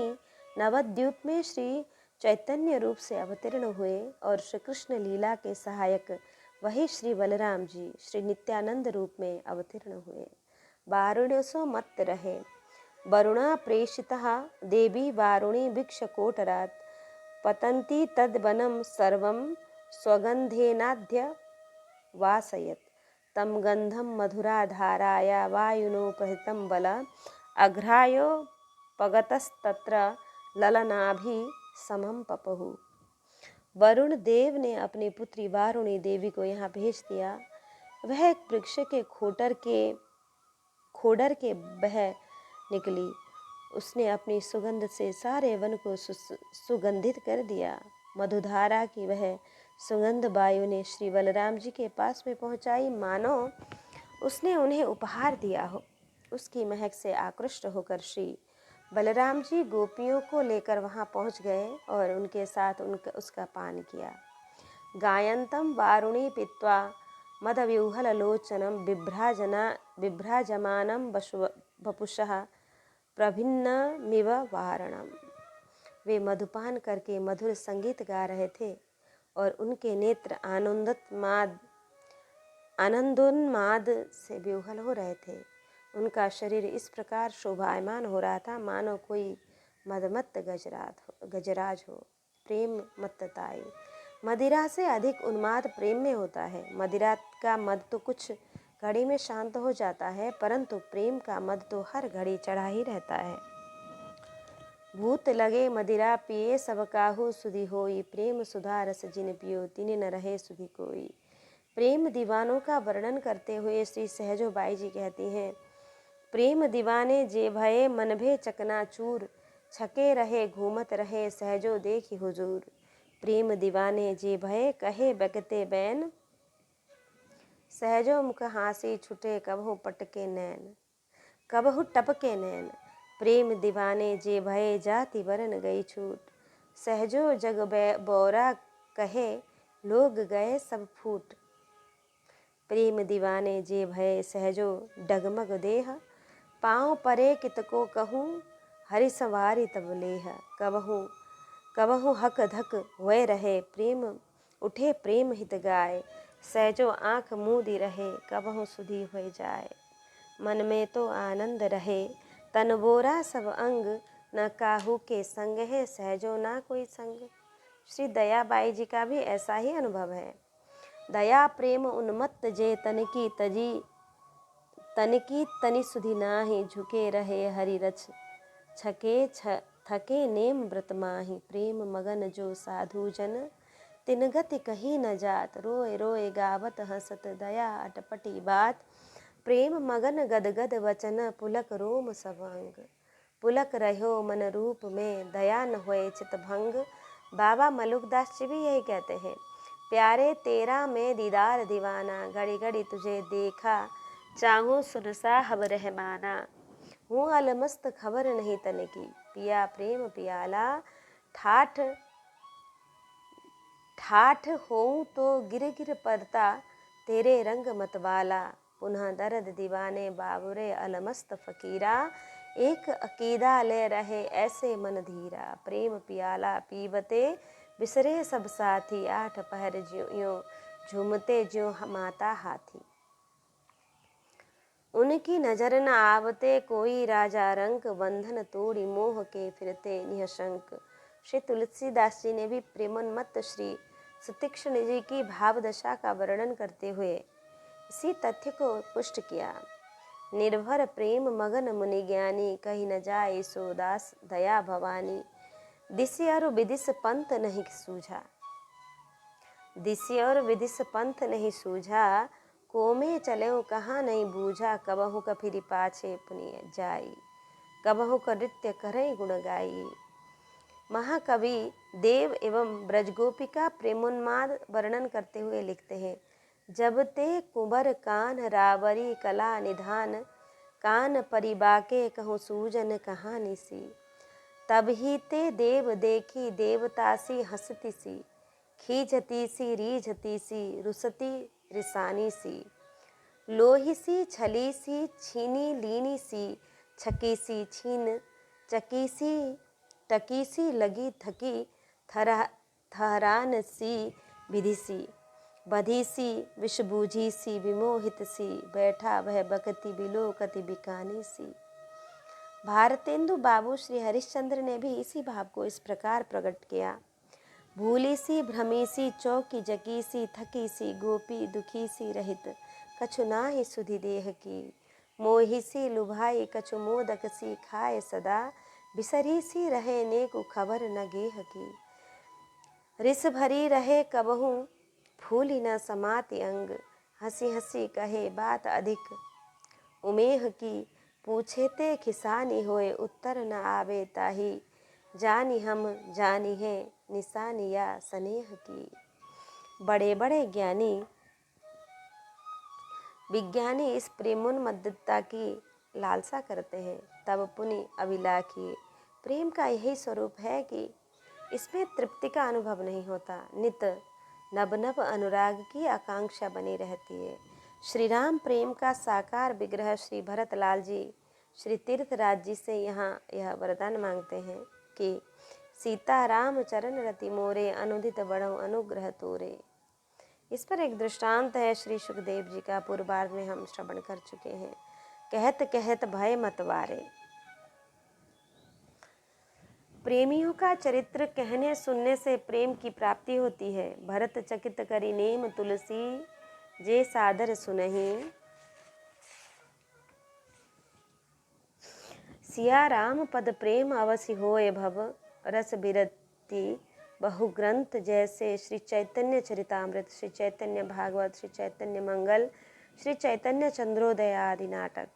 नवद्वीप में श्री चैतन्य रूप से अवतीर्ण हुए और श्री कृष्ण लीला के सहायक वही श्री बलराम जी श्री नित्यानंद रूप में अवतीर्ण हुए। वारुण्यसो मत रहे, वरुणा प्रेषितः देवी वारुणी भिक्षकोटरात्, पतन्ति तद्वनं सर्वं स्वगन्धेनाद्य वासयत्। तं गन्धं मधुराधाराया वायुनोपहृतं बल, अघ्रायो पगतस्तत्र ललनाभि समं पपहु। वरुण देव ने अपनी पुत्री वारुणी देवी को यहाँ भेज दिया। वह एक वृक्ष के खोडर के बह निकली। उसने अपनी सुगंध से सारे वन को सुगंधित कर दिया। मधुधारा की वह सुगंध वायु ने श्री बलराम जी के पास में पहुंचाई, मानो उसने उन्हें उपहार दिया हो। उसकी महक से आकृष्ट होकर श्री बलराम जी गोपियों को लेकर वहां पहुंच गए और उनके साथ उसका पान किया। गायन्तं वारुणी पीत्वा मदव्यूहलोचनं बिभ्राजमानं वपुषः प्रभिन्नमिव वारणम। वे मधुपान करके मधुर संगीत गा रहे थे और उनके नेत्र आनंदोन्माद से विह्वल हो रहे थे। उनका शरीर इस प्रकार शोभायमान हो रहा था मानो कोई मदमत्त गजराज हो। प्रेम मत्तताई। मदिरा से अधिक उन्माद प्रेम में होता है। मदिरा का मद तो कुछ घड़ी में शांत हो जाता है, परंतु प्रेम का मद तो हर घड़ी चढ़ा ही रहता है। भूत लगे मदिरा पिए सब काहू सुधि होई, प्रेम सुधा रस जिन पियो तिन न रहे सुधि कोई। प्रेम दीवानों का वर्णन करते हुए श्री सहजो बाई जी कहती हैं, प्रेम दीवाने जे भये मन भे चकनाचूर, छके रहे घूमत रहे सहजो देखी हुजूर। प्रेम दीवाने जे भये कहे बकते बैन, सहजो मुख हासी छुटे कबहु पटके नैन, कबहु टपके नैन। प्रेम दीवाने जे भये जाति वरन गई छूट, सहजो जग बौरा कहे लोग गए सब फूट। प्रेम दीवाने जे भये सहजो डगमग देह, पाँव परे कितको कहूँ हरि संवारी तब लेह। कबहू कबहू हक धक वय रहे प्रेम उठे प्रेम हित गाय, सहजो आँख मूदी रहे कबहू सुधी हो जाए। मन में तो आनंद रहे तन बोरा सब अंग, न काहू के संग है सहजो ना कोई संग। श्री दयाबाई जी का भी ऐसा ही अनुभव है। दया प्रेम उन्मत्त जे तनिकी तनि सुधि नाही, झुके रहे हरि रच थके नेम व्रत माही। प्रेम मगन जो साधु जन तिन गति कहीं न जात, रोए रोए गावत हंसत दया अटपटी बात। प्रेम मगन गदगद वचन पुलक रोम सब अंग, पुलक रहो मन रूप में दया न होए चित भंग। बाबा मलुकदास जी भी यही कहते हैं, प्यारे तेरा मैं दीदार दीवाना, घड़ी घड़ी तुझे देखा चाहूँ सुनसा हब रहमाना। हूँ अलमस्त खबर नहीं तन की, पिया प्रेम पियाला ठाठ ठाठ होऊं तो गिर गिर पड़ता तेरे रंग मतवाला। पुनः दर्द दीवाने बाबुरे अलमस्त फकीरा, एक अकीदा ले रहे ऐसे मन धीरा। प्रेम पियाला पीबते बिसरे सब साथी, आठ पहर ज्यों झूमते ज्यों माता हाथी। उनकी नजर न आवते कोई राजा रंक, बंधन तोड़ी मोह के फिरते निःशंक। श्री तुलसीदास जी ने भी प्रेमोन्मत्त श्री सुतीक्ष्ण जी की भाव दशा का वर्णन करते हुए इसी तथ्य को पुष्ट किया। निर्भर प्रेम मगन मुनि ज्ञानी, कही न जाए सो दास दया भवानी। दिशि और विदिश पंथ नहीं सूझा, दिशि और विदिश पंथ नहीं सूझा, कोमे चले कहाँ नहीं बूझा। कबहु कफिरी पाछे पुनिय जाई, कबहु का नृत्य करें गुण गाई। महाकवि देव एवं ब्रजगोपिका प्रेमोन्माद वर्णन करते हुए लिखते हैं, जब ते कुंवर कान रावरी कला निधान, कान परिबाके कहूँ सूजन कहानी सी। तब ही ते देव देखी देवता सी हंसती सी, खींचती सी रीझती सी रुसती रिसानी सी। लोही सी छली सी छीनी लीनी सी, छकी सी छीन चकी सी टकी सी लगी थकी, थहरान सी विधि सी। बधी सी विषबूझी सी विमोहित सी, बैठा वह बकती बिलोकति बिकानी सी। भारतेंदु बाबू श्री हरिश्चंद्र ने भी इसी भाव को इस प्रकार प्रकट किया। भूली सी भ्रमी सी चौकी जकी सी, थकी सी गोपी दुखी सी रहित, कछु नाहि सुधि देह की। मोही सी लुभाई कछु मोदक सी खाए सदा, बिसरी सी रहे नेकु खबर न गेह की। रिस भरी रहे कबहू फूली न समाति अंग, हंसी हंसी कहे बात अधिक उमेह की। पूछे ते खिसानी होए उत्तर न आवे ताही, जानी हम जानी है निशानिया स्नेह की। बड़े बड़े ज्ञानी विज्ञानी इस प्रेमोन्मत्तता की लालसा करते हैं, तब पुनि अभिलाखिए। प्रेम का यही स्वरूप है कि इसमें तृप्ति का अनुभव नहीं होता, नित नभ नभ अनुराग की आकांक्षा बनी रहती है। श्री राम प्रेम का साकार विग्रह श्री भरतलाल जी श्री तीर्थराज जी से यहाँ यह वरदान मांगते हैं कि सीता राम चरण रति मोरे, अनुदित बढ़ो अनुग्रह तोरे। इस पर एक दृष्टांत है श्री सुखदेव जी का, पूर्वार्ध में हम श्रवण कर चुके हैं। कहत कहत भय मत वारे। प्रेमियों का चरित्र कहने सुनने से प्रेम की प्राप्ति होती है। भरत चकित करी नेम तुलसी, जे सादर सुनहि। सिया राम पद प्रेम अवसि होए भव, रस बिरति बहु ग्रंथ जैसे श्री चैतन्य चरितामृत, श्री चैतन्य भागवत, श्री चैतन्य मंगल, श्री चैतन्य चंद्रोदय आदि नाटक।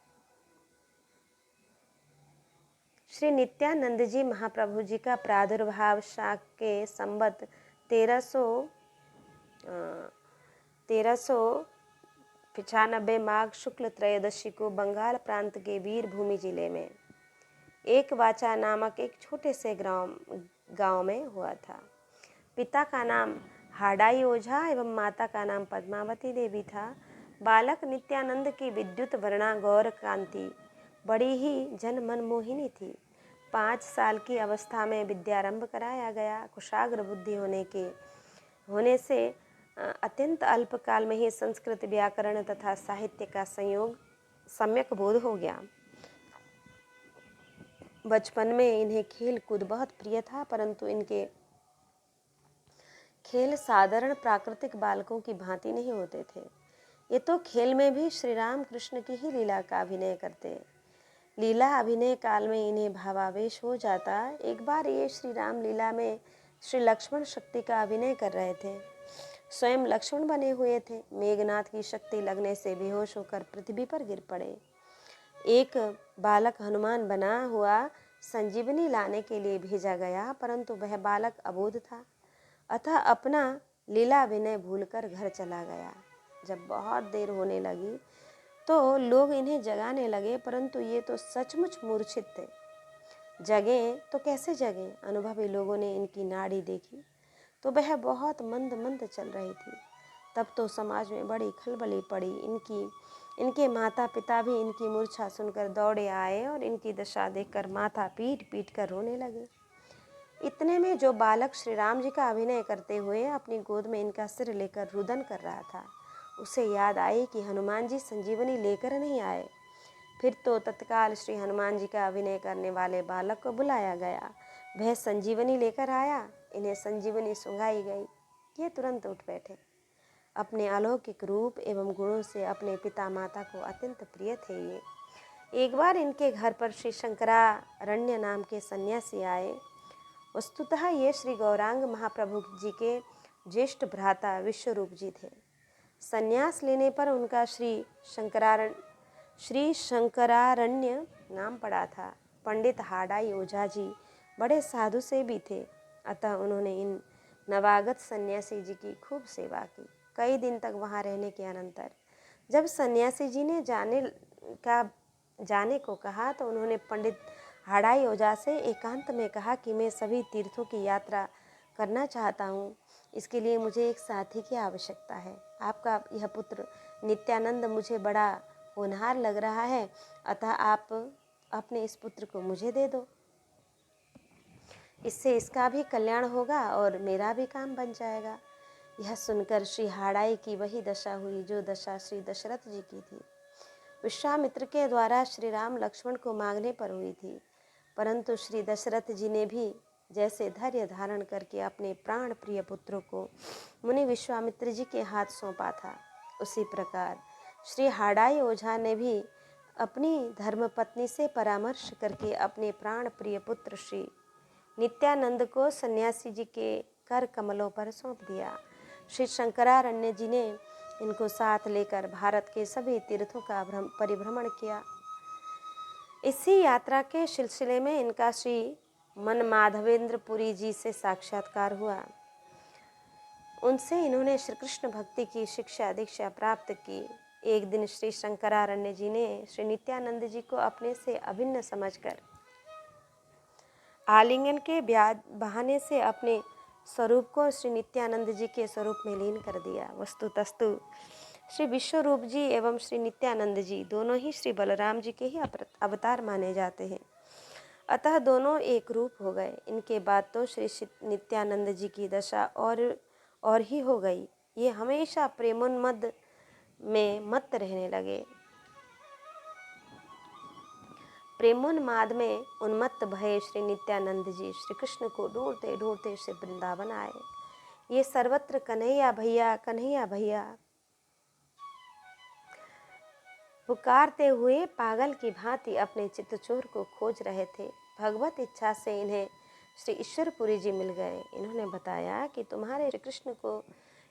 श्री नित्यानंद जी महाप्रभु जी का प्रादुर्भाव शाक के संबत 1395 माघ शुक्ल त्रयोदशी को बंगाल प्रांत के वीरभूमि जिले में एक वाचा नामक एक छोटे से गांव में हुआ था। पिता का नाम हाडाई ओझा एवं माता का नाम पद्मावती देवी था। बालक नित्यानंद की विद्युत वर्णा गौर कांति बड़ी ही जन मनमोहिनी थी। 5 साल की अवस्था में विद्यारंभ कराया गया। कुशाग्र बुद्धि होने से अत्यंत अल्प काल में ही संस्कृत व्याकरण तथा साहित्य का सम्यक बोध हो गया। बचपन में इन्हें खेल कूद बहुत प्रिय था, परंतु इनके खेल साधारण प्राकृतिक बालकों की भांति नहीं होते थे। ये तो खेल में भी श्री राम कृष्ण की ही लीला का अभिनय करते। लीला अभिनय काल में इन्हें भावावेश हो जाता। एक बार ये श्री राम लीला में श्री लक्ष्मण शक्ति का अभिनय कर रहे थे। स्वयं लक्ष्मण बने हुए थे। मेघनाथ की शक्ति लगने से बेहोश होकर पृथ्वी पर गिर पड़े। एक बालक हनुमान बना हुआ संजीवनी लाने के लिए भेजा गया, परंतु वह बालक अबोध था, अतः अपना लीला विनय भूलकर घर चला गया। जब बहुत देर होने लगी तो लोग इन्हें जगाने लगे, परंतु ये तो सचमुच मूर्छित थे। जगे तो कैसे जगे? अनुभवी लोगों ने इनकी नाड़ी देखी तो वह बहुत मंद मंद चल रही थी। तब तो समाज में बड़ी खलबली पड़ी। इनके माता पिता भी इनकी मूर्छा सुनकर दौड़े आए और इनकी दशा देखकर माथा पीट पीट कर रोने लगे। इतने में जो बालक श्री राम जी का अभिनय करते हुए अपनी गोद में इनका सिर लेकर रुदन कर रहा था, उसे याद आई कि हनुमान जी संजीवनी लेकर नहीं आए। फिर तो तत्काल श्री हनुमान जी का अभिनय करने वाले बालक को बुलाया गया। वह संजीवनी लेकर आया। इन्हें संजीवनी सुंघाई गई। ये तुरंत उठ बैठे। अपने अलौकिक रूप एवं गुणों से अपने पिता माता को अत्यंत प्रिय थे ये। एक बार इनके घर पर श्री शंकरारण्य नाम के सन्यासी आए। वस्तुतः ये श्री गौरांग महाप्रभु जी के ज्येष्ठ भ्राता विश्वरूप जी थे। संन्यास लेने पर उनका श्री शंकरारण्य नाम पड़ा था। पंडित हाडाई ओझा जी बड़े साधु से भी थे, अतः उन्होंने इन नवागत सन्यासी जी की खूब सेवा की। कई दिन तक वहाँ रहने के अनंतर जब सन्यासी जी ने जाने को कहा तो उन्होंने पंडित हाडाई ओझा से एकांत में कहा कि मैं सभी तीर्थों की यात्रा करना चाहता हूँ। इसके लिए मुझे एक साथी की आवश्यकता है। आपका यह पुत्र नित्यानंद मुझे बड़ा होनहार लग रहा है, अतः आप अपने इस पुत्र को मुझे दे दो। इससे इसका भी कल्याण होगा और मेरा भी काम बन जाएगा। यह सुनकर श्री हाडाई की वही दशा हुई जो दशा श्री दशरथ जी की थी। विश्वामित्र के द्वारा श्री राम लक्ष्मण को मांगने पर हुई थी, परंतु श्री दशरथ जी ने भी जैसे धैर्य धारण करके अपने प्राण प्रिय पुत्रों को मुनि विश्वामित्र जी के हाथ सौंपा था, उसी प्रकार श्री हाडाई ओझा ने भी अपनी धर्मपत्नी से परामर्श करके अपने प्राण प्रिय पुत्र श्री नित्यानंद को सन्यासी जी के कर कमलों पर सौंप दिया। श्री शंकरारण्य जी ने इनको साथ लेकर भारत के सभी तीर्थों का परिभ्रमण किया। इसी यात्रा के सिलसिले में इनका श्री मनमाधवेंद्रपुरी जी से साक्षात्कार हुआ। उनसे इन्होंने श्री कृष्ण भक्ति की शिक्षा दीक्षा प्राप्त की। एक दिन श्री शंकरारण्य जी ने श्री नित्यानंद जी को अपने से अभिन्न समझकर आलिंगन के बहाने से अपने स्वरूप को श्री नित्यानंद जी के स्वरूप में लीन कर दिया। वस्तुतस्तु श्री विश्वरूप जी एवं श्री नित्यानंद जी दोनों ही श्री बलराम जी के ही अवतार माने जाते हैं, अतः दोनों एक रूप हो गए। इनके बाद तो श्री नित्यानंद जी की दशा और ही हो गई। ये हमेशा प्रेमोन्मद में मत रहने लगे। प्रेमोन्माद में उन्मत्त भये श्री नित्यानंद जी श्री कृष्ण को ढूंढते ढूंढते श्री वृंदावन आए। ये सर्वत्र कन्हैया भैया कन्हैया भैया पुकारते हुए पागल की भांति अपने चित्तचोर को खोज रहे थे। भगवत इच्छा से इन्हें श्री ईश्वरपुरी जी मिल गए। इन्होंने बताया कि तुम्हारे श्री कृष्ण को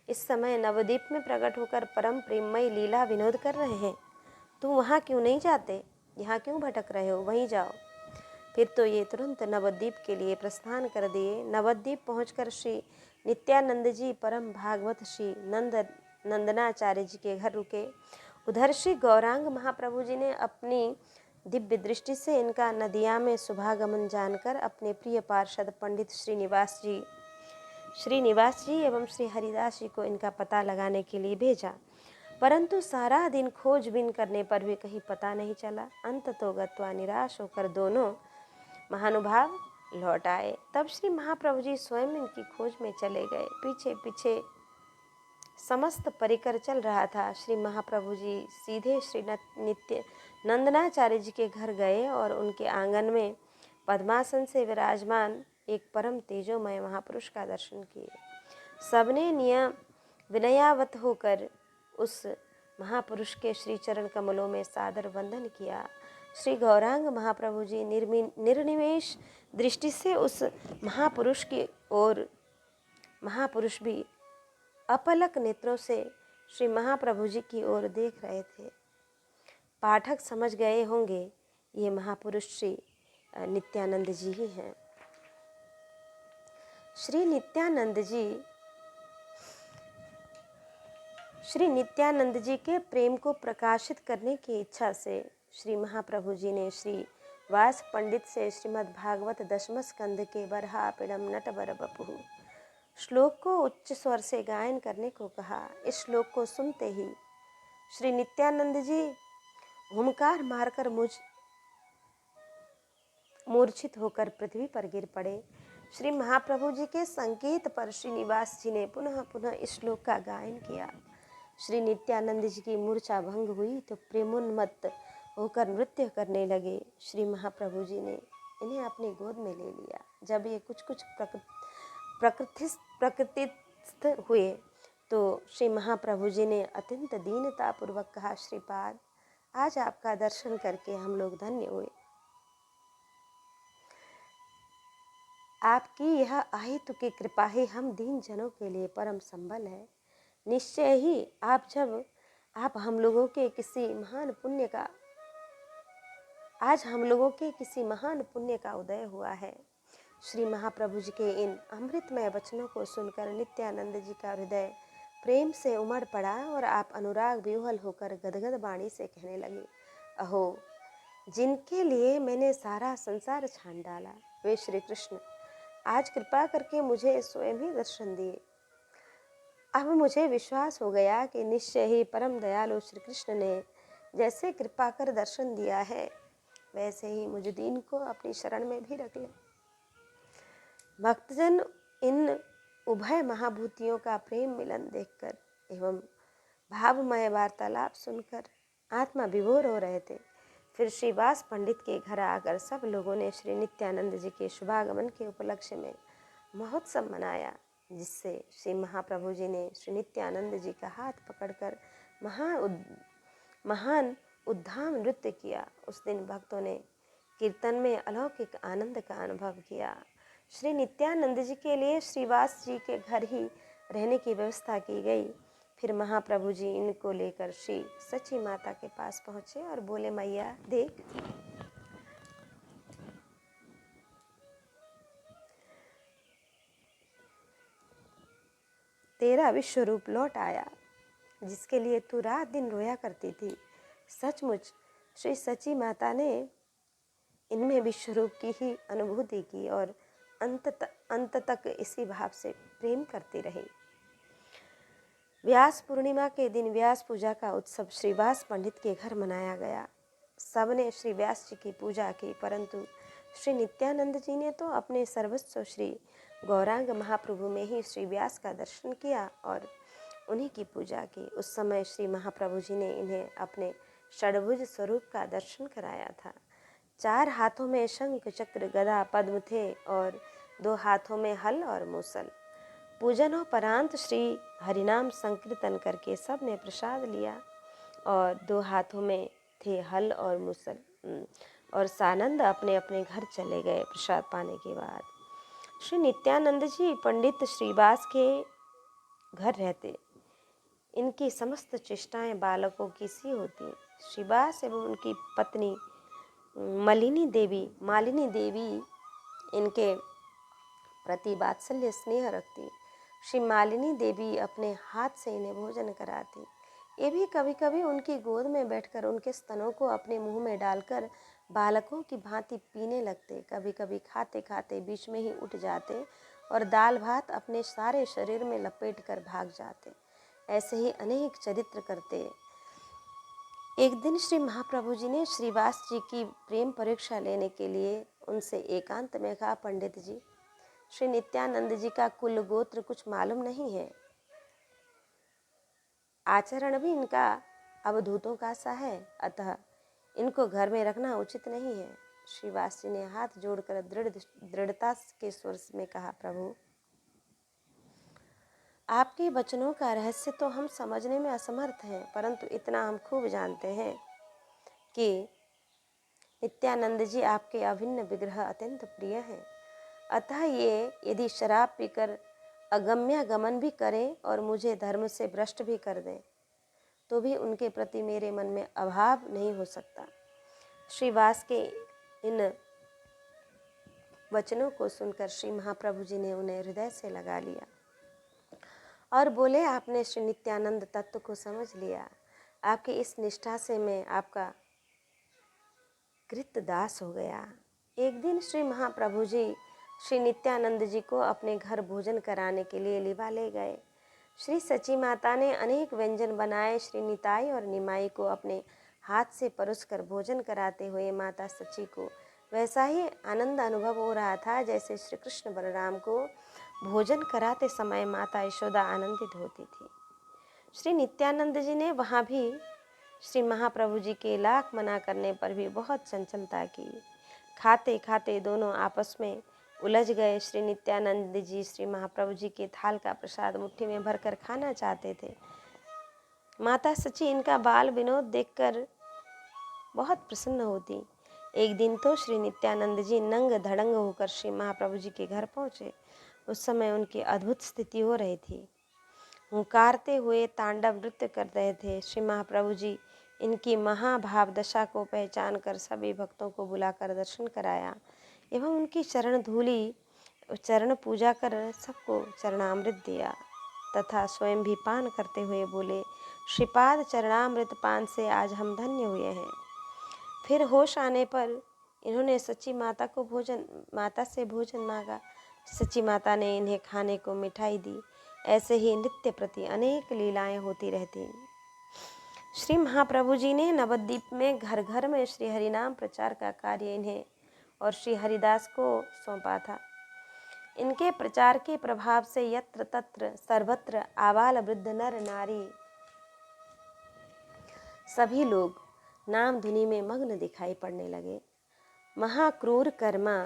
इस समय नवद्वीप में प्रकट होकर परम प्रेममय लीला विनोद कर रहे हैं। तुम वहाँ क्यों नहीं जाते? यहाँ क्यों भटक रहे हो? वहीं जाओ। फिर तो ये तुरंत नवद्वीप के लिए प्रस्थान कर दिए। नवद्वीप पहुंचकर श्री नित्यानंद जी परम भागवत श्री नंदनाचार्य जी के घर रुके। उधर श्री गौरांग महाप्रभु जी ने अपनी दिव्य दृष्टि से इनका नदिया में शुभागमन जानकर अपने प्रिय पार्षद पंडित श्रीनिवास जी एवं श्री हरिदास जी को इनका पता लगाने के लिए भेजा, परंतु सारा दिन खोजबीन करने पर भी कहीं पता नहीं चला। अंततो गत्वा निराश होकर दोनों महानुभाव लौट आए। तब श्री महाप्रभु जी स्वयं इनकी खोज में चले गए। पीछे पीछे समस्त परिकर चल रहा था। श्री महाप्रभु जी सीधे श्री नित्य नंदनाचार्य जी के घर गए और उनके आंगन में पद्मासन से विराजमान एक परम तेजोमय महापुरुष का दर्शन किए। सबने नियम विनयावत होकर उस महापुरुष के श्री चरण कमलों में सादर वंदन किया। श्री गौरांग महाप्रभु जी निर्निमेष दृष्टि से उस महापुरुष की ओर, महापुरुष भी अपलक नेत्रों से श्री महाप्रभु जी की ओर देख रहे थे। पाठक समझ गए होंगे ये महापुरुष श्री नित्यानंद जी ही हैं। श्री नित्यानंद जी के प्रेम को प्रकाशित करने की इच्छा से श्री महाप्रभु जी ने श्री व्यास पंडित से श्रीमद् भागवत दशम स्कंद के बरहा पिडम नटवर बपुः श्लोक को उच्च स्वर से गायन करने को कहा। इस श्लोक को सुनते ही श्री नित्यानंद जी हुंकार मारकर मूर्छित होकर पृथ्वी पर गिर पड़े। श्री महाप्रभु जी के संकेत पर श्रीनिवास जी ने पुनः पुनः इस श्लोक का गायन किया। श्री नित्यानंद जी की मूर्छा भंग हुई तो प्रेमोन्मत्त होकर नृत्य करने लगे। श्री महाप्रभु जी ने इन्हें अपनी गोद में ले लिया। जब ये कुछ प्रकृतिस्थ हुए तो श्री महाप्रभु जी ने अत्यंत दीनता पूर्वक कहा, श्रीपाद आज आपका दर्शन करके हम लोग धन्य हुए। आपकी यह अहेतु की कृपा ही हम दीन जनों के लिए परम संबल है। निश्चय ही आज हम लोगों के किसी महान पुण्य का उदय हुआ है। श्री महाप्रभु जी के इन अमृतमय वचनों को सुनकर नित्यानंद जी का हृदय प्रेम से उमड़ पड़ा और आप अनुराग विह्वल होकर गदगद वाणी से कहने लगे, अहो जिनके लिए मैंने सारा संसार छान डाला वे श्री कृष्ण आज कृपा करके मुझे स्वयं ही दर्शन दिए। अब मुझे विश्वास हो गया कि निश्चय ही परम दयालु श्री कृष्ण ने जैसे कृपा कर दर्शन दिया है वैसे ही मुझ दीन को अपनी शरण में भी रख ले। भक्तजन इन उभय महाभूतियों का प्रेम मिलन देखकर एवं भावमय वार्तालाप सुनकर आत्मा विभोर हो रहे थे। फिर श्री व्यास पंडित के घर आकर सब लोगों ने श्री नित्यानंद जी के शुभागमन के उपलक्ष्य में महोत्सव मनाया, जिससे श्री महाप्रभु जी ने श्री नित्यानंद जी का हाथ पकड़कर महान उद्धाम नृत्य किया। उस दिन भक्तों ने कीर्तन में अलौकिक आनंद का अनुभव किया। श्री नित्यानंद जी के लिए श्रीवास जी के घर ही रहने की व्यवस्था की गई। फिर महाप्रभु जी इनको लेकर श्री सची माता के पास पहुँचे और बोले, मैया देख तेरा विश्व रूप लौट आया जिसके लिए तू रात दिन रोया करती थी। सचमुच श्री सची माता ने इनमें विश्व रूप की ही अनुभूति की और अंत तक इसी भाव से प्रेम करती रही। व्यास पूर्णिमा के दिन व्यास पूजा का उत्सव श्री व्यास पंडित के घर मनाया गया। सबने श्री व्यास जी की पूजा की, परंतु श्री नित्यानंद जी ने तो अपने सर्वस्व श्री गौरांग महाप्रभु में ही श्री व्यास का दर्शन किया और उन्हीं की पूजा की। उस समय श्री महाप्रभु जी ने इन्हें अपने षड्भुज स्वरूप का दर्शन कराया था। 4 हाथों में शंख चक्र गदा पद्म थे और 2 हाथों में हल और मूसल। पूजनोपरांत श्री हरिनाम संकीर्तन करके सब ने प्रसाद लिया और 2 हाथों में थे हल और मूसल और सानंद अपने अपने घर चले गए। प्रसाद पाने के बाद श्री नित्यानंद जी पंडित श्रीवास के घर रहते। इनकी समस्त चेष्टाएं बालकों की सी होती। श्रीवास एवं उनकी पत्नी मालिनी देवी इनके प्रति वात्सल्य स्नेह रखती। श्री मालिनी देवी अपने हाथ से इन्हें भोजन कराती। ये भी कभी कभी उनकी गोद में बैठकर उनके स्तनों को अपने मुंह में डालकर बालकों की भांति पीने लगते। कभी कभी खाते खाते बीच में ही उठ जाते और दाल भात अपने सारे शरीर में लपेट कर भाग जाते। ऐसे ही अनेक चरित्र करते। एक दिन श्री महाप्रभु जी ने श्रीवास जी की प्रेम परीक्षा लेने के लिए उनसे एकांत में कहा, पंडित जी, श्री नित्यानंद जी का कुल गोत्र कुछ मालूम नहीं है। आचरण भी इनका अवधूतों का सा है, अतः इनको घर में रखना उचित नहीं है। श्रीवास जी ने हाथ जोड़कर दृढ़ता के स्वर में कहा, प्रभु, आपके वचनों का रहस्य तो हम समझने में असमर्थ हैं, परंतु इतना हम खूब जानते हैं कि नित्यानंद जी आपके अभिन्न विग्रह अत्यंत प्रिय हैं। अतः ये यदि शराब पीकर अगम्य गमन भी करें और मुझे धर्म से भ्रष्ट भी कर दें, तो भी उनके प्रति मेरे मन में अभाव नहीं हो सकता। श्रीवास के इन वचनों को सुनकर श्री महाप्रभु जी ने उन्हें हृदय से लगा लिया और बोले, आपने श्री नित्यानंद तत्व को समझ लिया। आपकी इस निष्ठा से मैं आपका कृतदास हो गया। एक दिन श्री महाप्रभु जी श्री नित्यानंद जी को अपने घर भोजन कराने के लिए लिवा ले गए। श्री सची माता ने अनेक व्यंजन बनाए। श्री निताई और निमाई को अपने हाथ से परोसकर भोजन कराते हुए माता सची को वैसा ही आनंद अनुभव हो रहा था जैसे श्री कृष्ण बलराम को भोजन कराते समय माता यशोदा आनंदित होती थी। श्री नित्यानंद जी ने वहाँ भी श्री महाप्रभु जी के लाख मना करने पर भी बहुत चंचलता की। खाते खाते दोनों आपस में उलझ गए। श्री नित्यानंद जी श्री महाप्रभु जी के थाल का प्रसाद मुट्ठी में भरकर खाना चाहते थे। माता सची इनका बाल विनोद देखकर बहुत प्रसन्न होती। एक दिन तो श्री नित्यानंद जी नंग धड़ंग होकर श्री महाप्रभु जी के घर पहुँचे। उस समय उनकी अद्भुत स्थिति हो रही थी। हुंकारते हुए तांडव नृत्य कर रहे थे। श्री महाप्रभु जी इनकी महाभाव दशा को पहचान कर सभी भक्तों को बुलाकर दर्शन कराया एवं उनकी चरण पूजा कर सबको चरणामृत दिया तथा स्वयं भी पान करते हुए बोले, श्रीपाद चरणामृत पान से आज हम धन्य हुए हैं। फिर होश आने पर इन्होंने सची माता से भोजन मांगा। सची माता ने इन्हें खाने को मिठाई दी। ऐसे ही नित्य प्रति अनेक लीलाएं होती रहती। श्री महाप्रभु जी ने नवद्वीप में घर घर में श्री हरिनाम प्रचार का कार्य इन्हें और श्री हरिदास को सौंपा था। इनके प्रचार के प्रभाव से यत्र तत्र सर्वत्र आबाल वृद्ध नर नारी सभी लोग नाम धुनी में मग्न दिखाई पड़ने लगे। महाक्रूर कर्मा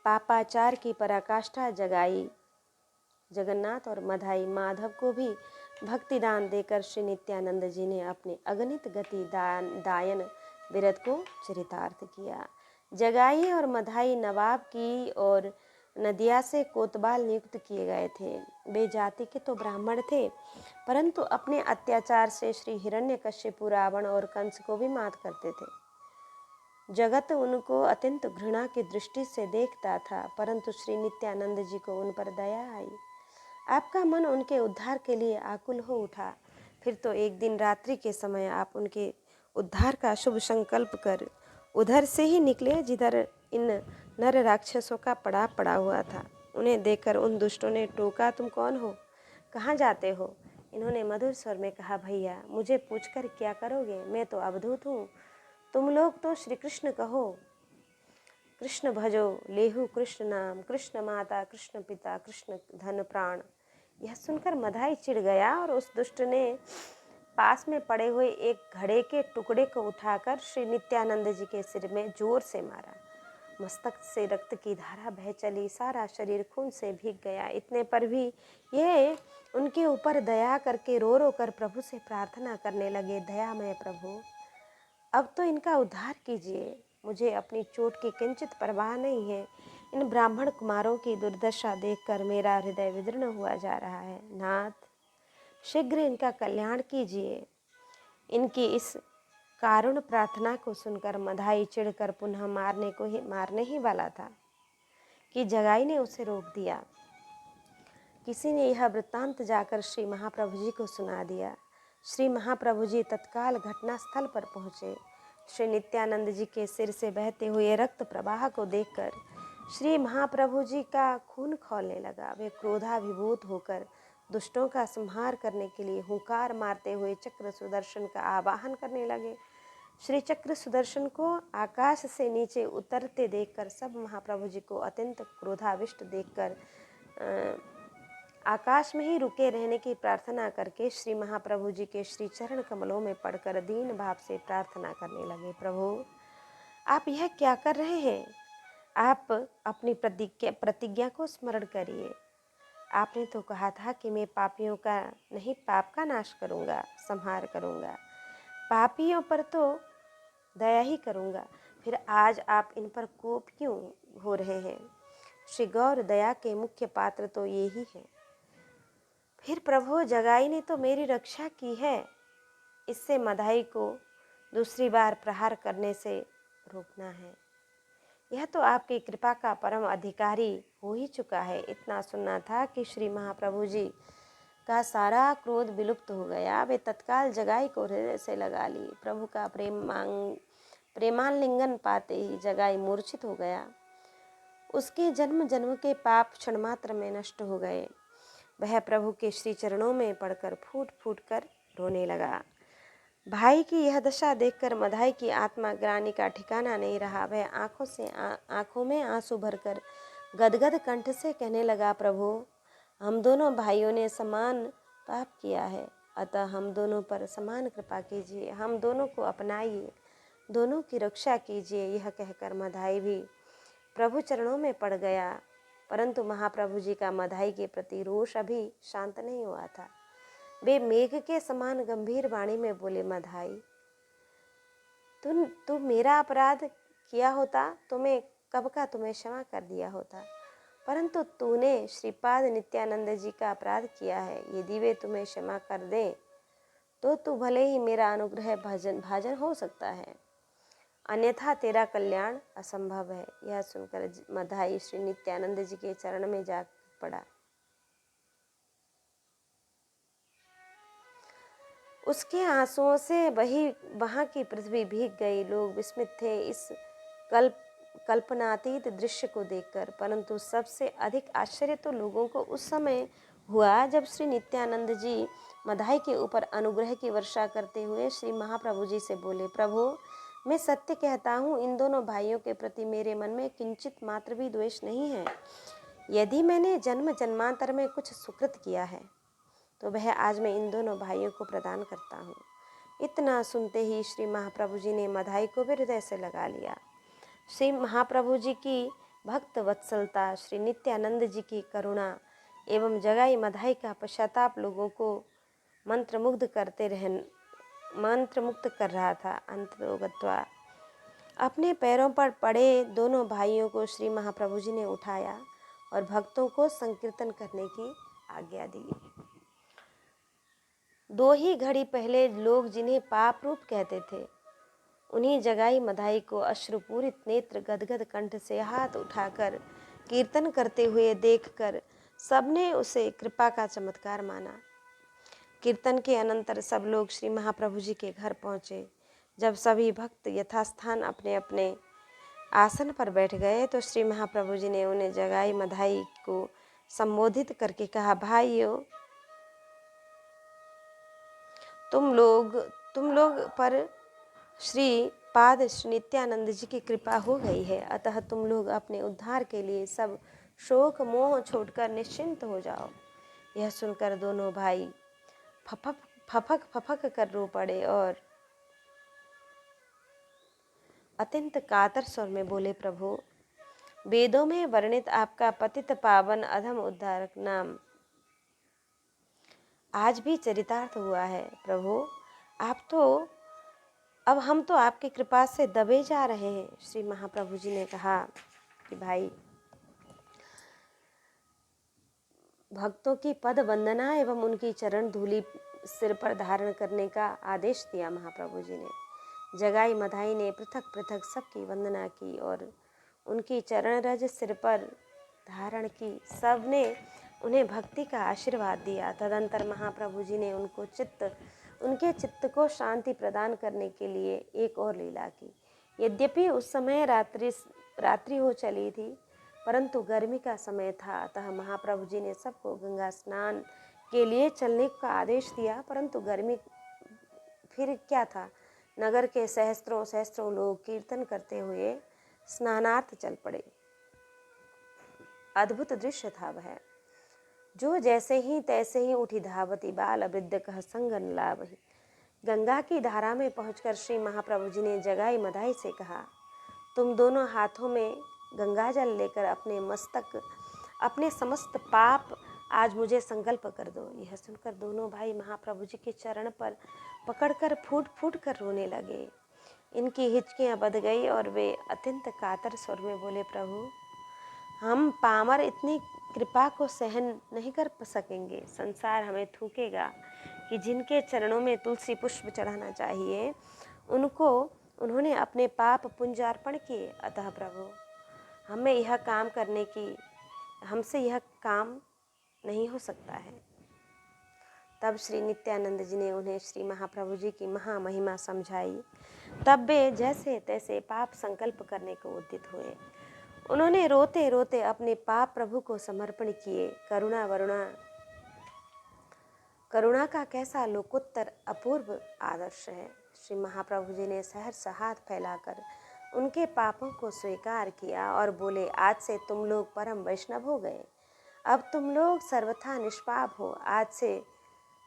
पापाचार की पराकाष्ठा जगाई। जगन्नाथ और मधाई माधव को भी भक्ति दान देकर श्री नित्यानंद जी ने अपने अगणित गति दायन विरत को चरितार्थ किया। जगाई और मधाई नवाब की और नदिया से कोतवाल नियुक्त किए गए थे। वे जाति के तो ब्राह्मण थे, परंतु अपने अत्याचार से श्री हिरण्यकश्यपु, रावण और कंस को भी मात करते थे। जगत उनको अत्यंत घृणा की दृष्टि से देखता था, परंतु श्री नित्यानंद जी को उन पर दया आई। आपका मन उनके उद्धार के लिए आकुल हो उठा। फिर तो एक दिन रात्रि के समय आप उनके उद्धार का शुभ संकल्प कर उधर से ही निकले जिधर इन नर राक्षसों का पड़ा पड़ा हुआ था। उन्हें देखकर उन दुष्टों ने टोका, तुम कौन हो, कहाँ जाते हो? इन्होंने मधुर स्वर में कहा, भैया मुझे पूछकर क्या करोगे, मैं तो अवधूत हूँ, तुम लोग तो श्री कृष्ण कहो। कृष्ण भजो लेहु कृष्ण नाम, कृष्ण माता कृष्ण पिता कृष्ण धन प्राण। यह सुनकर मधाई चिढ़ गया और उस दुष्ट ने पास में पड़े हुए एक घड़े के टुकड़े को उठाकर श्री नित्यानंद जी के सिर में जोर से मारा। मस्तक से रक्त की धारा बह चली, सारा शरीर खून से भीग गया। इतने पर भी ये उनके ऊपर दया करके रो रो कर प्रभु से प्रार्थना करने लगे, दयामय प्रभु अब तो इनका उद्धार कीजिए, मुझे अपनी चोट की किंचित परवाह नहीं है। इन ब्राह्मण कुमारों की दुर्दशा देखकर मेरा हृदय विदीर्ण हुआ जा रहा है। नाथ शीघ्र इनका कल्याण कीजिए। इनकी इस कारुण प्रार्थना को सुनकर मधाई चिढ़कर पुनः मारने ही वाला था कि जगाई ने उसे रोक दिया। किसी ने यह वृत्तांत जाकर श्री महाप्रभु जी को सुना दिया। श्री महाप्रभु जी तत्काल घटना स्थल पर पहुँचे। श्री नित्यानंद जी के सिर से बहते हुए रक्त प्रवाह को देखकर श्री महाप्रभु जी का खून खौलने लगा। वे क्रोधाभिभूत होकर दुष्टों का संहार करने के लिए हुंकार मारते हुए चक्र सुदर्शन का आवाहन करने लगे। श्री चक्र सुदर्शन को आकाश से नीचे उतरते देखकर सब महाप्रभु जी को अत्यंत क्रोधाविष्ट देखकर आकाश में ही रुके रहने की प्रार्थना करके श्री महाप्रभु जी के श्री चरण कमलों में पड़कर दीन भाव से प्रार्थना करने लगे, प्रभु आप यह क्या कर रहे हैं? आप अपनी प्रतिज्ञा को स्मरण करिए। आपने तो कहा था कि मैं पापियों का नहीं पाप का नाश करूँगा, संहार करूँगा, पापियों पर तो दया ही करूँगा। फिर आज आप इन पर कोप क्यों हो रहे हैं? श्री गौर दया के मुख्य पात्र तो ये ही हैं। फिर प्रभु जगाई ने तो मेरी रक्षा की है, इससे मधाई को दूसरी बार प्रहार करने से रोकना है। यह तो आपकी कृपा का परम अधिकारी हो ही चुका है। इतना सुनना था कि श्री महाप्रभु जी का सारा क्रोध विलुप्त हो गया। वे तत्काल जगाई को हृदय से लगा ली। प्रभु का प्रेमालिंगन पाते ही जगाई मूर्छित हो गया। उसके जन्म जन्म के पाप क्षण मात्र में नष्ट हो गए। वह प्रभु के श्री चरणों में पड़कर फूट फूट कर रोने लगा। भाई की यह दशा देखकर मधाई की आत्मा ग्लानि का ठिकाना नहीं रहा। वह आंखों में आंसू भरकर गदगद कंठ से कहने लगा, प्रभु हम दोनों भाइयों ने समान पाप किया है, अतः हम दोनों पर समान कृपा कीजिए, हम दोनों को अपनाइए, दोनों की रक्षा कीजिए। यह कहकर मधाई भी प्रभु चरणों में पड़ गया, परंतु महाप्रभु जी का मधाई के प्रति रोष अभी शांत नहीं हुआ था। वे मेघ के समान गंभीर वाणी में बोले, मधाई तू मेरा अपराध किया होता तो मैं कब का तुम्हें क्षमा कर दिया होता, परंतु तूने श्रीपाद नित्यानंद जी का अपराध किया है। यदि वे तुम्हें क्षमा कर दें तो तू भले ही मेरा अनुग्रह भाजन हो सकता है, अन्यथा तेरा कल्याण असंभव है। यह सुनकर मधाई श्री नित्यानंद जी के चरण में जा पड़ा। उसके आंसुओं से वहाँ की पृथ्वी भीग गई। लोग विस्मित थे इस कल्पनातीत दृश्य को देखकर, परंतु सबसे अधिक आश्चर्य तो लोगों को उस समय हुआ जब श्री नित्यानंद जी मधाई के ऊपर अनुग्रह की वर्षा करते हुए श्री महाप्रभु जी से बोले, प्रभु मैं सत्य कहता हूँ, इन दोनों भाइयों के प्रति मेरे मन में किंचित मात्र भी द्वेष नहीं है। यदि मैंने जन्म जन्मांतर में कुछ सुकृत किया है तो वह आज मैं इन दोनों भाइयों को प्रदान करता हूँ। इतना सुनते ही श्री महाप्रभु जी ने मधाई को भी हृदय से लगा लिया। श्री महाप्रभु जी की भक्त वत्सलता, श्री नित्यानंद जी की करुणा एवं जगाई मधाई का पश्चाताप लोगों को मंत्रमुग्ध मंत्रमुक्त कर रहा था। अंततोगत्वा अपने पैरों पर पड़े दोनों भाइयों को श्री महाप्रभु जी ने उठाया और भक्तों को संकीर्तन करने की आज्ञा दी। दो ही घड़ी पहले लोग जिन्हें पाप रूप कहते थे, उन्हीं जगाई मधाई को अश्रुपूरित नेत्र गदगद कंठ से हाथ उठाकर कीर्तन करते हुए देखकर सबने उसे कृपा का चमत्कार माना। कीर्तन के अनंतर सब लोग श्री महाप्रभु जी के घर पहुँचे। जब सभी भक्त यथास्थान अपने अपने आसन पर बैठ गए तो श्री महाप्रभु जी ने उन्हें जगाई मधाई को संबोधित करके कहा, भाइयों, तुम लोग पर श्री पाद श्री नित्यानंद जी की कृपा हो गई है, अतः तुम लोग अपने उद्धार के लिए सब शोक मोह छोड़कर निश्चिंत हो जाओ। यह सुनकर दोनों भाई फफक कर रो पड़े और अत्यंत कातर स्वर में बोले, प्रभु, वेदों में वर्णित आपका पतित पावन अधम उद्धारक नाम आज भी चरितार्थ हुआ है। प्रभु, अब हम तो आपकी कृपा से दबे जा रहे हैं। श्री महाप्रभु जी ने कहा कि भाई, भक्तों की पद वंदना एवं उनकी चरण धूलि सिर पर धारण करने का आदेश दिया महाप्रभु जी ने। जगाई मधाई ने पृथक पृथक सबकी वंदना की और उनकी चरण रज सिर पर धारण की। सबने उन्हें भक्ति का आशीर्वाद दिया। तदंतर महाप्रभु जी ने उनके चित्त को शांति प्रदान करने के लिए एक और लीला की। यद्यपि उस समय रात्रि हो चली थी, परंतु गर्मी का समय था, अतः महाप्रभु जी ने सबको गंगा स्नान के लिए चलने का आदेश दिया। परंतु गर्मी फिर क्या था, नगर के सहस्त्रों लोग कीर्तन करते हुए स्नानार्थ चल पड़े। अद्भुत दृश्य था वह, जो जैसे ही तैसे ही उठी धावती बाल वृद्ध कह संगन लावही। गंगा की धारा में पहुंचकर श्री महाप्रभु जी ने जगाई मधाई से कहा, तुम दोनों हाथों में गंगा जल लेकर अपने समस्त पाप आज मुझे संकल्प कर दो। यह सुनकर दोनों भाई महाप्रभु जी के चरण पर पकड़कर फूट फूट कर रोने लगे। इनकी हिचकियां बंध गई और वे अत्यंत कातर स्वर में बोले, प्रभु, हम पामर इतनी कृपा को सहन नहीं कर सकेंगे। संसार हमें थूकेगा कि जिनके चरणों में तुलसी पुष्प चढ़ाना चाहिए उन्होंने अपने पाप पुंजार्पण किए। अतः प्रभु, हमसे यह काम नहीं हो सकता है। तब श्री नित्यानंद जी ने उन्हें श्री महाप्रभु जी की महामहिमा समझाई। तब वे जैसे तैसे पाप संकल्प करने को उद्यत हुए। उन्होंने रोते रोते अपने पाप प्रभु को समर्पण किए। करुणा का कैसा लोकोत्तर अपूर्व आदर्श है। श्री महाप्रभु जी ने सहर्ष हाथ फैलाकर उनके पापों को स्वीकार किया और बोले, आज से तुम लोग परम वैष्णव हो गए। अब तुम लोग सर्वथा निष्पाप हो। आज से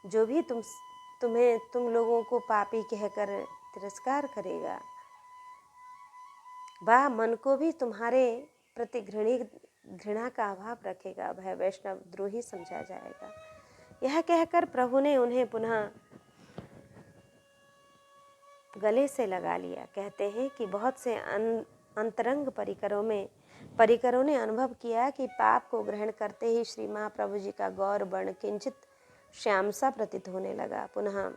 जो भी तुम लोगों को पापी कहकर तिरस्कार करेगा, वह मन को भी तुम्हारे प्रति घृणा का अभाव रखेगा, वह वैष्णव द्रोही समझा जाएगा। यह कहकर प्रभु ने उन्हें पुनः गले से लगा लिया। कहते हैं कि बहुत से अंतरंग परिकरों ने अनुभव किया कि पाप को ग्रहण करते ही श्री महाप्रभु जी का गौर वर्ण किंचित श्याम सा प्रतीत होने लगा, पुनः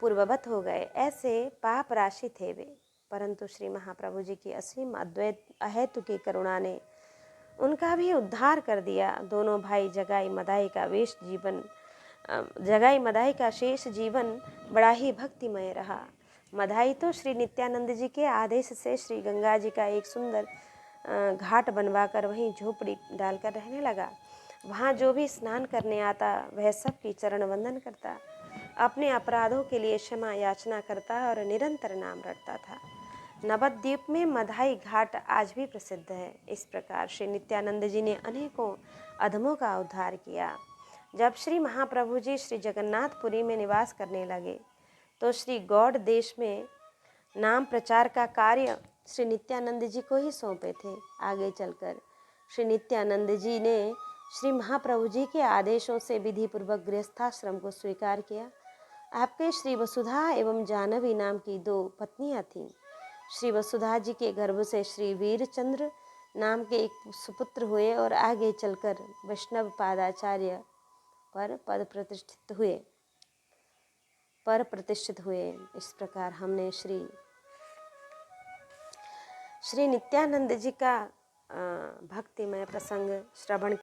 पूर्ववत हो गए। ऐसे पाप राशि थे वे, परंतु श्री महाप्रभु जी की असीम अद्वैत अहेतु की करुणा ने उनका भी उद्धार कर दिया। दोनों भाई जगाई मदाई का शेष जीवन बड़ा ही भक्तिमय रहा। मधाई तो श्री नित्यानंद जी के आदेश से श्री गंगा जी का एक सुंदर घाट बनवाकर वहीं झोपड़ी डालकर रहने लगा। वहाँ जो भी स्नान करने आता वह सबकी चरण वंदन करता, अपने अपराधों के लिए क्षमा याचना करता और निरंतर नाम रटता था। नवद्वीप में मधाई घाट आज भी प्रसिद्ध है। इस प्रकार श्री नित्यानंद जी ने अनेकों अधमों का उद्धार किया। जब श्री महाप्रभु जी श्री जगन्नाथपुरी में निवास करने लगे तो श्री गौड़ देश में नाम प्रचार का कार्य श्री नित्यानंद जी को ही सौंपे थे। आगे चलकर श्री नित्यानंद जी ने श्री महाप्रभु जी के आदेशों से विधि पूर्वक गृहस्थाश्रम को स्वीकार किया। आपके श्री वसुधा एवं जानवी नाम की 2 पत्नियां थीं। श्री वसुधा जी के गर्भ से श्री वीरचंद्र नाम के एक सुपुत्र हुए और आगे चलकर वैष्णव पादाचार्य पर प्रतिष्ठित हुए। इस प्रकार हमने श्री नित्यानंद जी का भक्तिमय प्रसंग श्रवण